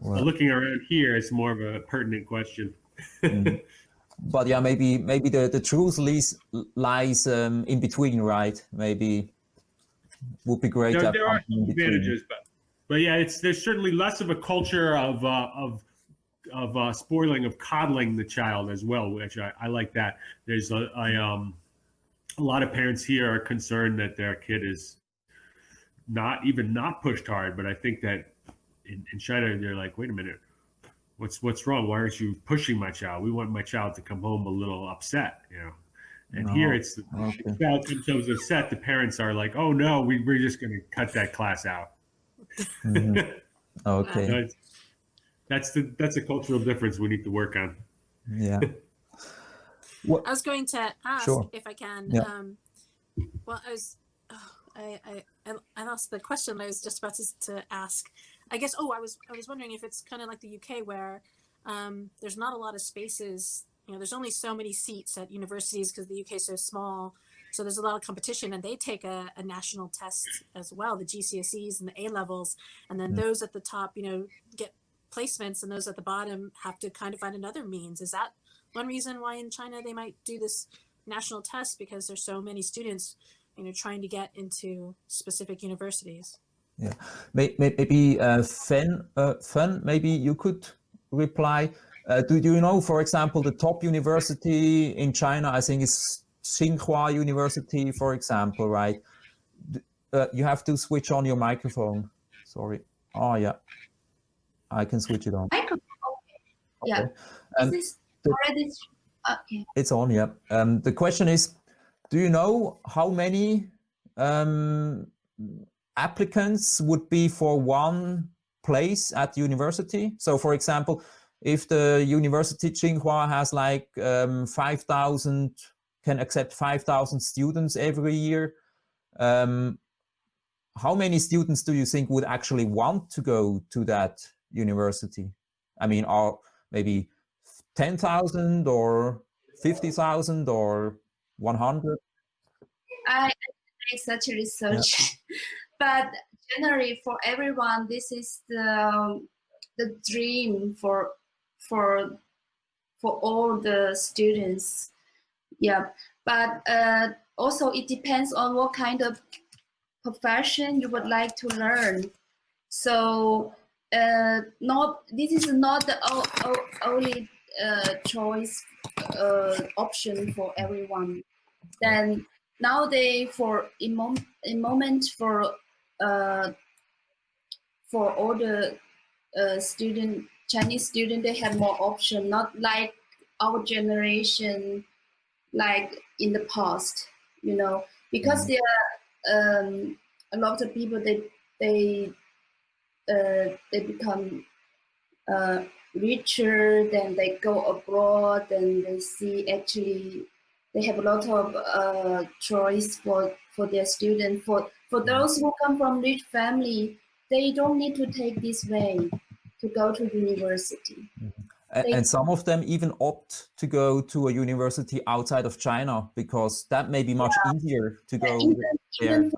looking around here, it's more of a pertinent question. But yeah, maybe the truth lies in between, right? Maybe would be great. There are some advantages, but yeah, there's certainly less of a culture of spoiling of coddling the child as well, which I like that. There's a lot of parents here are concerned that their kid is not pushed hard, but I think that in China they're like, wait a minute, what's wrong? Why aren't you pushing my child? We want my child to come home a little upset, you know. And here it's the child comes home upset. The parents are like, oh no, we're just going to cut that class out. Okay. That's a cultural difference we need to work on. Yeah. I was going to ask if I can. Yeah. Well, I lost the question I was just about to ask. I guess. I was wondering if it's kind of like the UK where there's not a lot of spaces. You know, there's only so many seats at universities because the UK is so small. So there's a lot of competition, and they take a national test as well, the GCSEs and the A levels, and then those at the top, you know, get placements, and those at the bottom have to kind of find another means. Is that one reason why in China they might do this national test, because there's so many students, you know, trying to get into specific universities? Yeah, maybe Fen, maybe you could reply. Do you know, for example, the top university in China, I think is Tsinghua University, for example, right? You have to switch on your microphone. Sorry. Oh, yeah. I can switch it on. Microphone. Okay. Yeah. Is this already? Okay. It's on, yeah. The question is, do you know how many applicants would be for one place at university? So, for example, if the University Tsinghua has like 5,000, can accept 5,000 students every year, how many students do you think would actually want to go to that university? I mean, are maybe 10,000 or 50,000 or 100? I make such research, but generally for everyone, this is the dream for all the students. Yeah, but also it depends on what kind of profession you would like to learn. So this is not the only choice option for everyone. Then nowadays, for a moment for all the Chinese student, they have more option, not like our generation, like in the past, you know, because there are a lot of people they become richer, then they go abroad, and they see actually they have a lot of choice for their students. For those who come from rich family, they don't need to take this way to go to university. And some of them even opt to go to a university outside of China because that may be much easier to go there. Even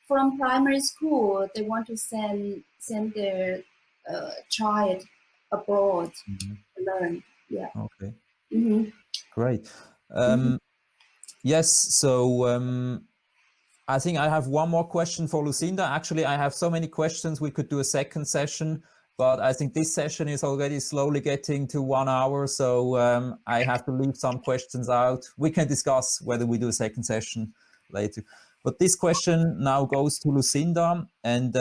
from primary school, they want to send their child abroad to learn. Yeah. Okay. Great. Yes. So I think I have one more question for Lucinda. Actually, I have so many questions. We could do a second session, but I think this session is already slowly getting to 1 hour. So I have to leave some questions out. We can discuss whether we do a second session later. But this question now goes to Lucinda, and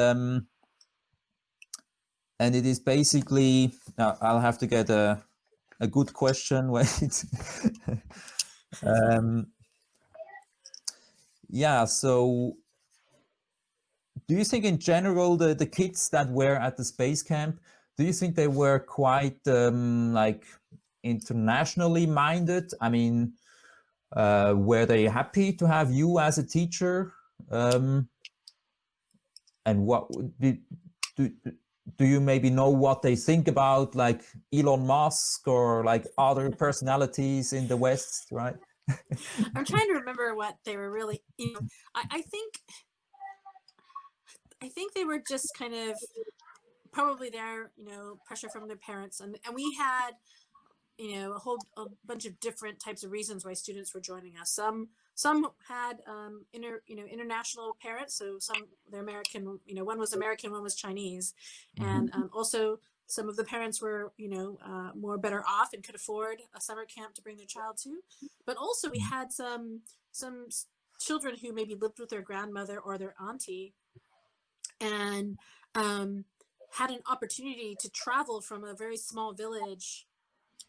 it is basically, I'll have to get a good question. Wait. Yeah, so do you think in general the kids that were at the space camp, do you think they were quite like internationally minded? I mean, were they happy to have you as a teacher? And what do you maybe know what they think about like Elon Musk or like other personalities in the West, right? I'm trying to remember what they were really, you know, I think they were just kind of probably there, you know, pressure from their parents. And we had, you know, a bunch of different types of reasons why students were joining us. Some had international parents, so they're American, you know, one was American, one was Chinese. And also some of the parents were, more better off and could afford a summer camp to bring their child to. But also we had some children who maybe lived with their grandmother or their auntie and had an opportunity to travel from a very small village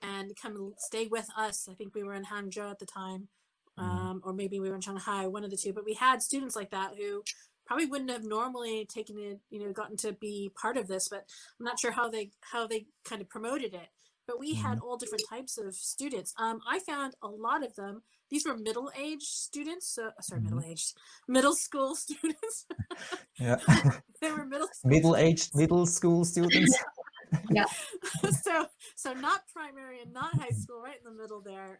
and come and stay with us. I think we were in Hangzhou at the time, or maybe we were in Shanghai, one of the two. But we had students like that who probably wouldn't have normally taken it, gotten to be part of this, but I'm not sure how they kind of promoted it. But we had all different types of students. I found a lot of them. These were middle-aged students. Middle school students. Yeah. They were middle school students. Yeah. So not primary and not high school, right in the middle there.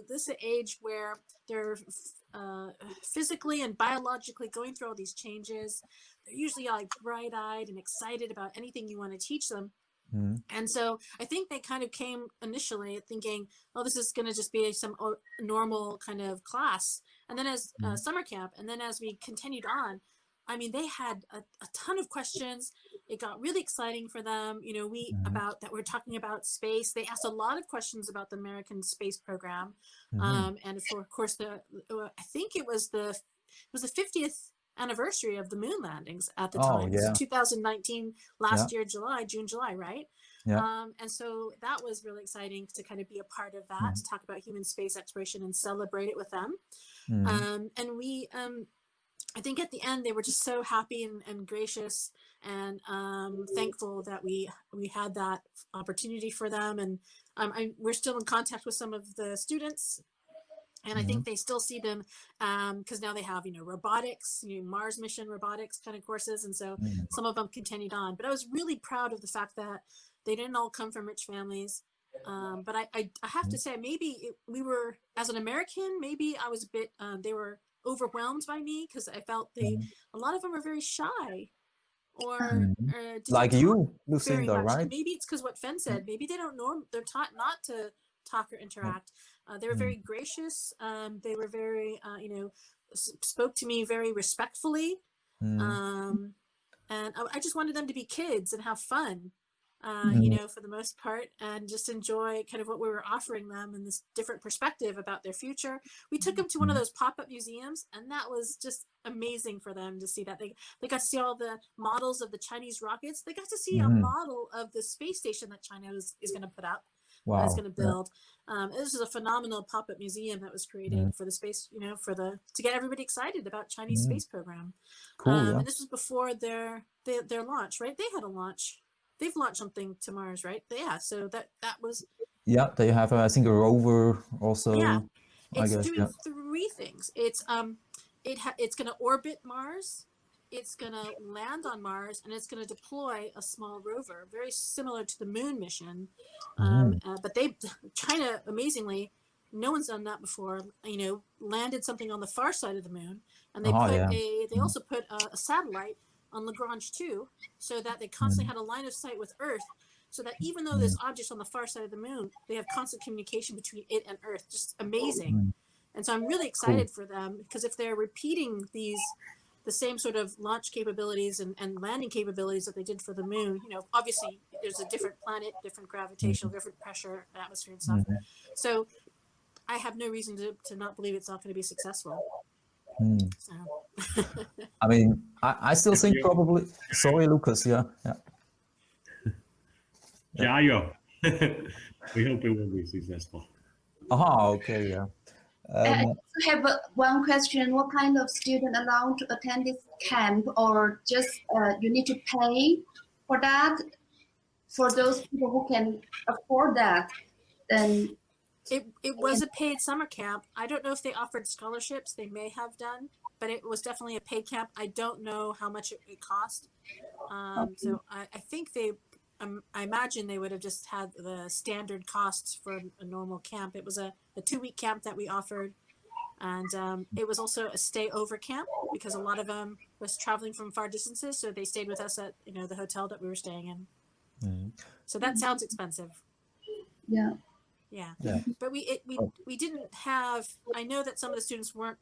This age where they're physically and biologically going through all these changes. They're usually like bright-eyed and excited about anything you want to teach them. And so I think they kind of came initially thinking, oh, this is going to just be some normal kind of class. And then as summer camp, and then as we continued on, I mean, they had a ton of questions. It got really exciting for them. We're talking about space. They asked a lot of questions about the American space program. And of course, I think it was the 50th anniversary of the moon landings at the time. Yeah. 2019, last year, June, July, right? Yeah. And so that was really exciting to kind of be a part of that, to talk about human space exploration and celebrate it with them. And we, I think at the end, they were just so happy and gracious and thankful that we had that opportunity for them. And we're still in contact with some of the students. And I think they still see them because now they have, robotics, Mars mission robotics kind of courses. And so some of them continued on. But I was really proud of the fact that they didn't all come from rich families. But I have to say, maybe we were, as an American, maybe I was a bit, they were overwhelmed by me because I felt a lot of them are very shy. Or like you, Lucinda, right? Maybe it's because what Fen said, maybe they don't know, they're taught not to talk or interact. They were very gracious. They were very, spoke to me very respectfully. And I just wanted them to be kids and have fun, for the most part, and just enjoy kind of what we were offering them and this different perspective about their future. We took them to one of those pop-up museums, and that was just amazing for them to see that. They got to see all the models of the Chinese rockets. They got to see a model of the space station that China is going to put up. Wow. That's going to build. This is a phenomenal pop-up museum that was created for the space, to get everybody excited about Chinese space program. Cool. And this was before their launch, right? They had a launch. They've launched something to Mars, right? Yeah. So that was. Yeah, they have, I think, a rover also. Yeah, it's doing three things. It's going to orbit Mars. It's going to land on Mars, and it's going to deploy a small rover, very similar to the moon mission. But China, amazingly, no one's done that before. Landed something on the far side of the moon, and they they also put a satellite on Lagrange 2, so that they constantly had a line of sight with Earth, so that even though there's objects on the far side of the moon, they have constant communication between it and Earth. Just amazing. And so I'm really excited for them, because if they're repeating the same sort of launch capabilities and landing capabilities that they did for the moon, obviously there's a different planet, different gravitational, different pressure, atmosphere and stuff. So I have no reason to not believe it's not going to be successful. So. I mean, I still think probably, sorry, Lucas, yeah. Jiayo. We hope it will be successful. Okay, yeah. I have one question. What kind of student allowed to attend this camp, or just you need to pay for that? For those people who can afford that, then it was a paid summer camp. I don't know if they offered scholarships. They may have done, but it was definitely a paid camp. I don't know how much it cost. So I think I imagine they would have just had the standard costs for a normal camp. It was a 2-week camp that we offered. And it was also a stay over camp, because a lot of them was traveling from far distances. So they stayed with us at, the hotel that we were staying in. So that sounds expensive. Yeah. But we didn't have, I know that some of the students weren't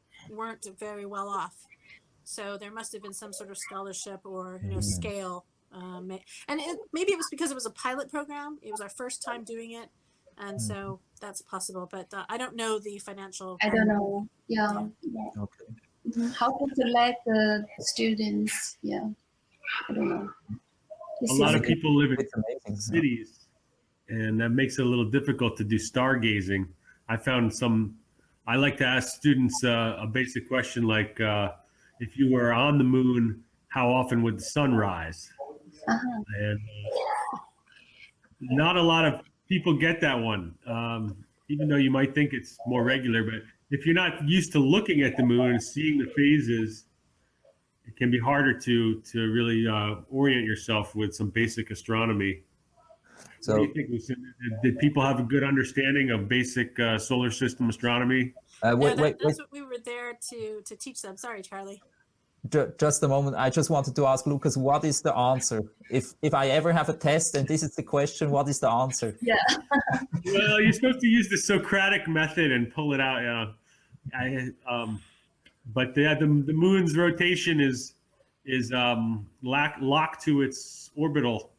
very well off. So there must have been some sort of scholarship or, scale Maybe it was because it was a pilot program. It was our first time doing it, and so that's possible. But I don't know the financial. I don't know. Yeah. Okay. How to select the students? Yeah, I don't know. A lot of people live in It's amazing. cities, and that makes it a little difficult to do stargazing. I found I like to ask students a basic question like, if you were on the moon, how often would the sun rise? And not a lot of people get that one, even though you might think it's more regular. But if you're not used to looking at the moon and seeing the phases, it can be harder to really orient yourself with some basic astronomy. So, what do you think, Lucinda? Did people have a good understanding of basic solar system astronomy? That's what we were there to teach them. Sorry, Charlie. Just a moment. I just wanted to ask Lukas, what is the answer? If I ever have a test and this is the question, what is the answer? Yeah. Well, you're supposed to use the Socratic method and pull it out. But the moon's rotation is locked to its orbital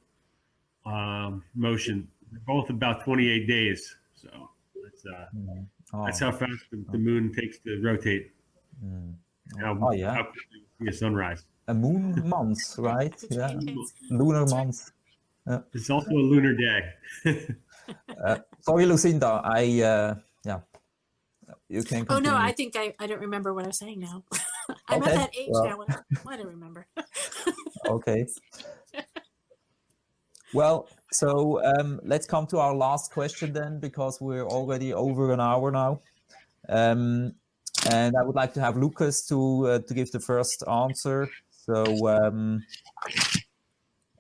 motion. They're both about 28 days. So that's how fast the moon takes to rotate. How quickly you see a sunrise. A moon month, right? Yeah. Lunar month. It's also a lunar day. Sorry, Lucinda. You can continue. Oh no, I think I don't remember what I was saying now. I'm at that age now. I don't remember. Okay. Well, so let's come to our last question then, because we're already over an hour now. And I would like to have Lukas to give the first answer. So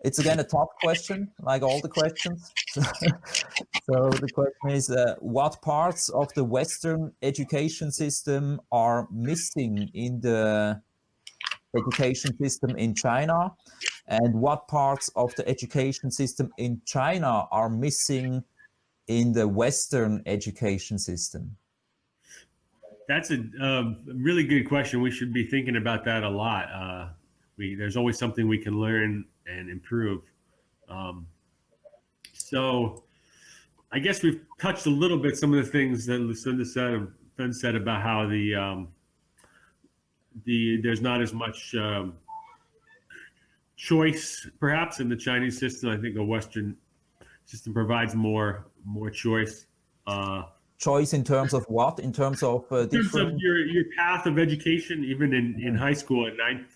it's again a tough question, like all the questions. So the question is, what parts of the Western education system are missing in the education system in China? And what parts of the education system in China are missing in the Western education system? That's a really good question. We should be thinking about that a lot. There's always something we can learn and improve. So I guess we've touched a little bit some of the things that Lucinda said and Ben said about how there's not as much choice perhaps in the Chinese system. I think the Western system provides more choice. Choice in terms of what? In terms of your path of education, even in high school at ninth,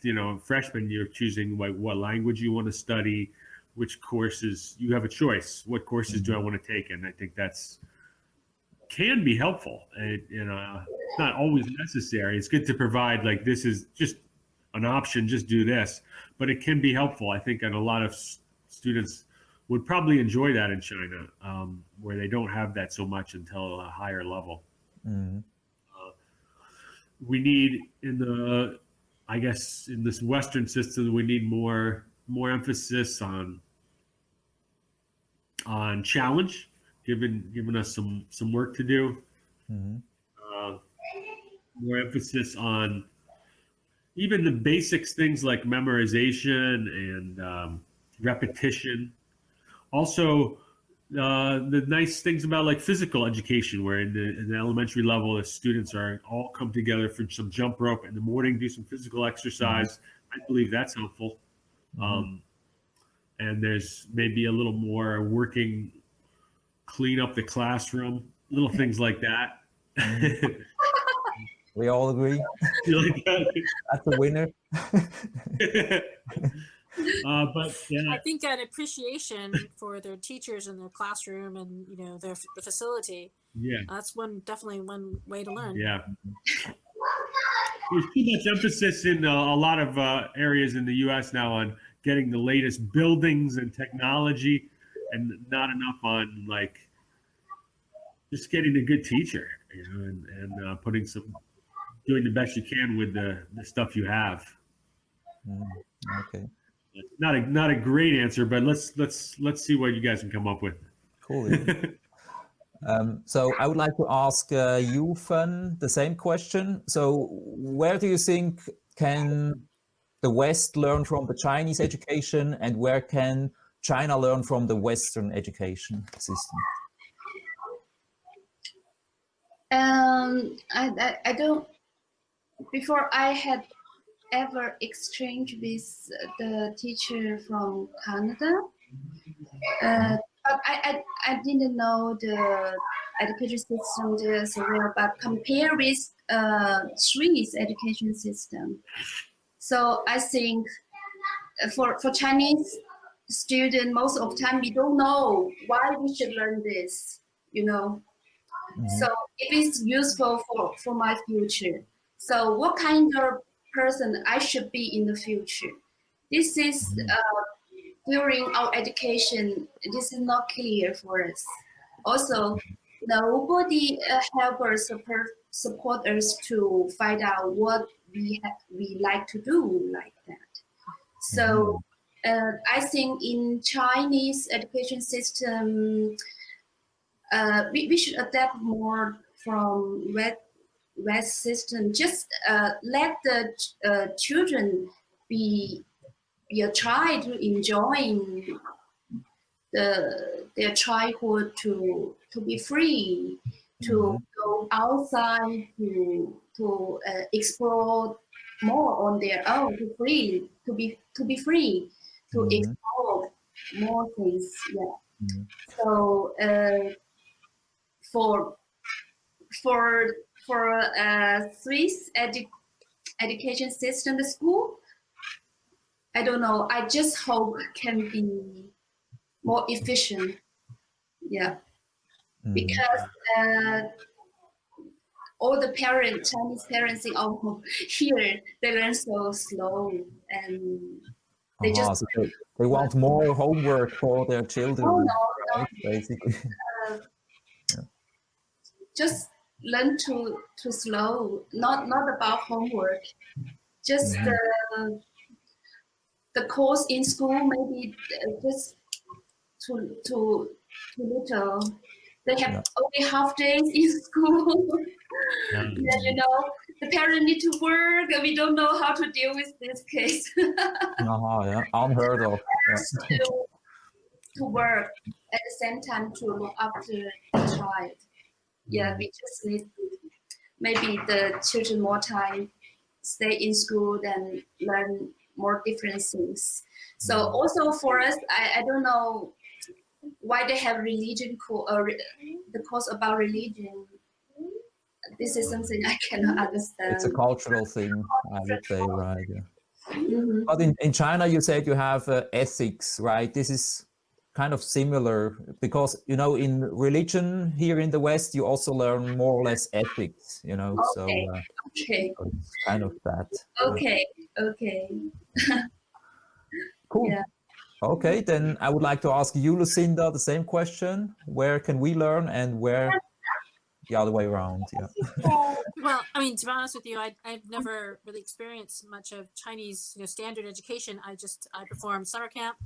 freshman, you're choosing what language you want to study, which courses you have a choice. What courses do I want to take? And I think can be helpful. It's not always necessary. It's good to provide like this is just an option. Just do this, but it can be helpful. I think, and a lot of students would probably enjoy that in China, where they don't have that so much until a higher level. We need in this Western system, we need more emphasis on challenge, giving us some work to do. More emphasis on even the basics, things like memorization and repetition. Also, the nice things about like physical education, where in the elementary level, the students are all come together for some jump rope in the morning, do some physical exercise. I believe that's helpful. And there's maybe a little more working, clean up the classroom, little things like that. We all agree. You like that? That's a winner. But yeah. I think an appreciation for their teachers and their classroom and the facility. Yeah, that's definitely one way to learn. Yeah, there's too much emphasis in a lot of areas in the U.S. now on getting the latest buildings and technology, and not enough on like just getting a good teacher, and doing the best you can with the stuff you have. Okay. Not a great answer, but let's see what you guys can come up with. Cool. So I would like to ask you, Fen, the same question. So where do you think can the West learn from the Chinese education, and where can China learn from the Western education system? I don't. Before I had ever exchanged with the teacher from Canada, but I didn't know the education system there so well. But compare with Swiss education system, so I think for Chinese student, most of the time we don't know why we should learn this, you know. So it is useful for my future. So what kind of person I should be in the future? This is during our education, this is not clear for us. Also, nobody help us support us to find out what we like to do like that. So I think in Chinese education system, we should adapt more from West system. Just let the children be a try to enjoy their childhood, to be free, to go outside, to explore more on their own, to be free, to explore more things. Yeah. So for Swiss education system, the school, I don't know. I just hope can be more efficient. Yeah, because all the Chinese parents in our here, they learn so slow, and they just they want more homework for their children. No, right? Basically. Just learn to slow, not about homework. Just the course in school, maybe just too little. They have only half days in school. Yeah, you know, the parents need to work, and we don't know how to deal with this case. Yeah, unheard of. To work at the same time to look after the child. Yeah, we just need maybe the children more time, stay in school, then learn more different things. So also for us, I don't know why they have religion the course about religion. This is something I cannot understand. It's a cultural thing, I would say, right? Yeah. But in China, you said you have ethics, right? This is kind of similar because, you know, in religion here in the West, you also learn more or less ethics, you know. Okay. So it's kind of that. Okay. Cool. Yeah. Okay, then I would like to ask you, Lucinda, the same question. Where can we learn, and where the other way around? Yeah. Well, I mean, to be honest with you, I've never really experienced much of Chinese, standard education. I performed summer camp,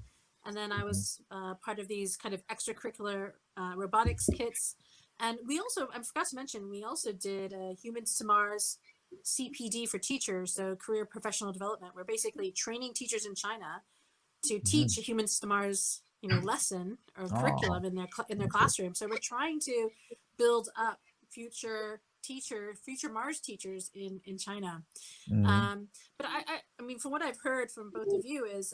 and then I was part of these kind of extracurricular robotics kits. And we also, I forgot to mention, we also did Humans to Mars CPD for teachers, so career professional development. We're basically training teachers in China to teach a Humans to Mars, lesson or curriculum in their classroom. So we're trying to build up future Mars teachers in China. But I mean, from what I've heard from both of you is,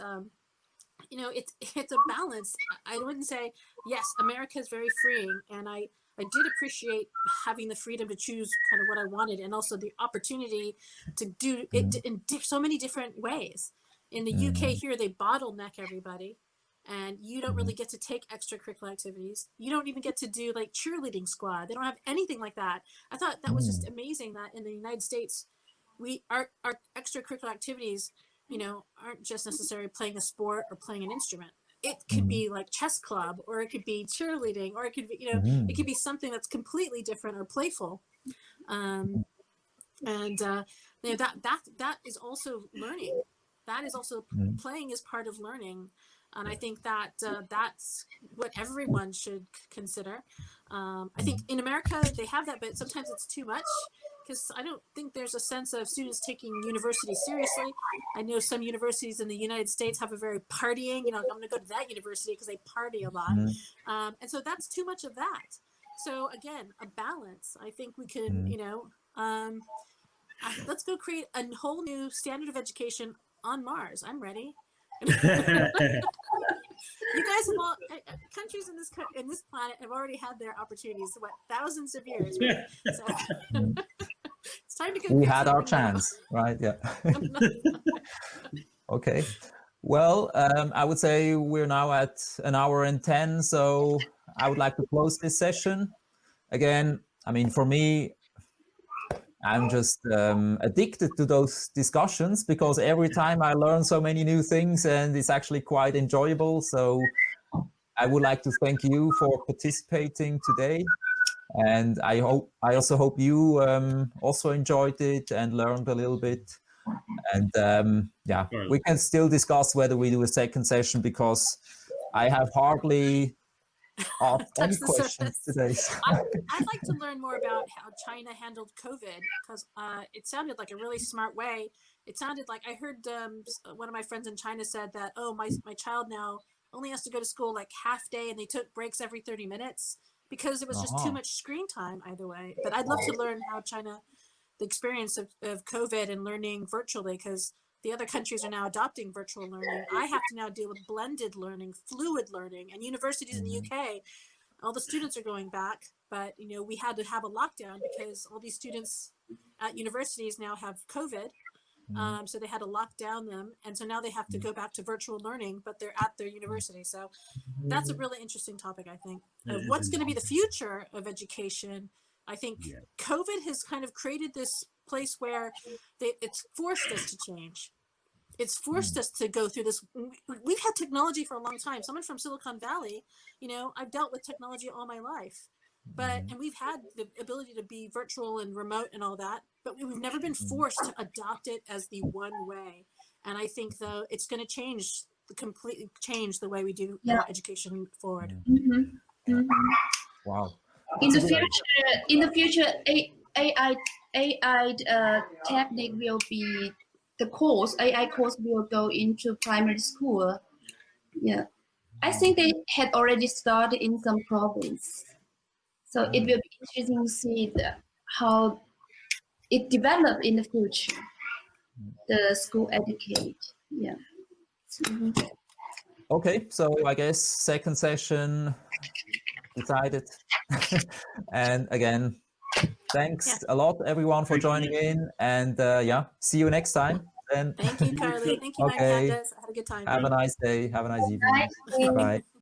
it's a balance. I wouldn't say, yes, America is very freeing, and I did appreciate having the freedom to choose kind of what I wanted, and also the opportunity to do it in so many different ways. In the UK here, they bottleneck everybody, and you don't really get to take extracurricular activities. You don't even get to do like cheerleading squad. They don't have anything like that. I thought that was just amazing that in the United States, our extracurricular activities, aren't just necessarily playing a sport or playing an instrument. It could be like chess club, or it could be cheerleading, or it could be, it could be something that's completely different or playful. That is also learning. That is also playing is part of learning. And I think that that's what everyone should consider. I think in America, they have that, but sometimes it's too much because I don't think there's a sense of students taking university seriously. I know some universities in the United States have a very partying, I'm going to go to that university because they party a lot. And so that's too much of that. So again, a balance. I think we can, let's go create a whole new standard of education on Mars. I'm ready. You guys have all countries in this planet have already had their opportunities. What, thousands of years? Right? So it's time to go. We had our chance, right? Yeah. Okay. Well, I would say we're now at 1 hour and 10, so I would like to close this session. Again, I mean, for me, I'm just addicted to those discussions because every time I learn so many new things and it's actually quite enjoyable. So I would like to thank you for participating today. And I also hope you also enjoyed it and learned a little bit. And yeah, we can still discuss whether we do a second session because I have hardly asked any questions today. I'd like to learn more about how China handled COVID because it sounded like a really smart way. It sounded like I heard one of my friends in China said that, oh, my child now only has to go to school like half day and they took breaks every 30 minutes because it was just too much screen time either way. But I'd love to learn how China, the experience of COVID and learning virtually, because the other countries are now adopting virtual learning. I have to now deal with blended learning, fluid learning, and universities in the UK, all the students are going back, but we had to have a lockdown because all these students at universities now have COVID. So they had to lock down them. And so now they have to go back to virtual learning, but they're at their university. So that's a really interesting topic, I think, of what's going to be the future of education. I think COVID has kind of created this place where it's forced us to change. It's forced us to go through this. We've had technology for a long time. Someone from Silicon Valley, I've dealt with technology all my life, and we've had the ability to be virtual and remote and all that, but we've never been forced to adopt it as the one way. And I think though it's going to completely change the way we do education forward. Wow. In the future, AI technique will be the course. AI course will go into primary school. Yeah, I think they had already started in some province. So it will be interesting to see how it develop in the future. The school educate. Yeah. Okay, so I guess second session decided. And again, thanks a lot everyone for joining in, and see you next time then. Thank you, Carly. Thank you, Okay. Candace. I had a good time. Have a nice day. Have a nice evening. Bye.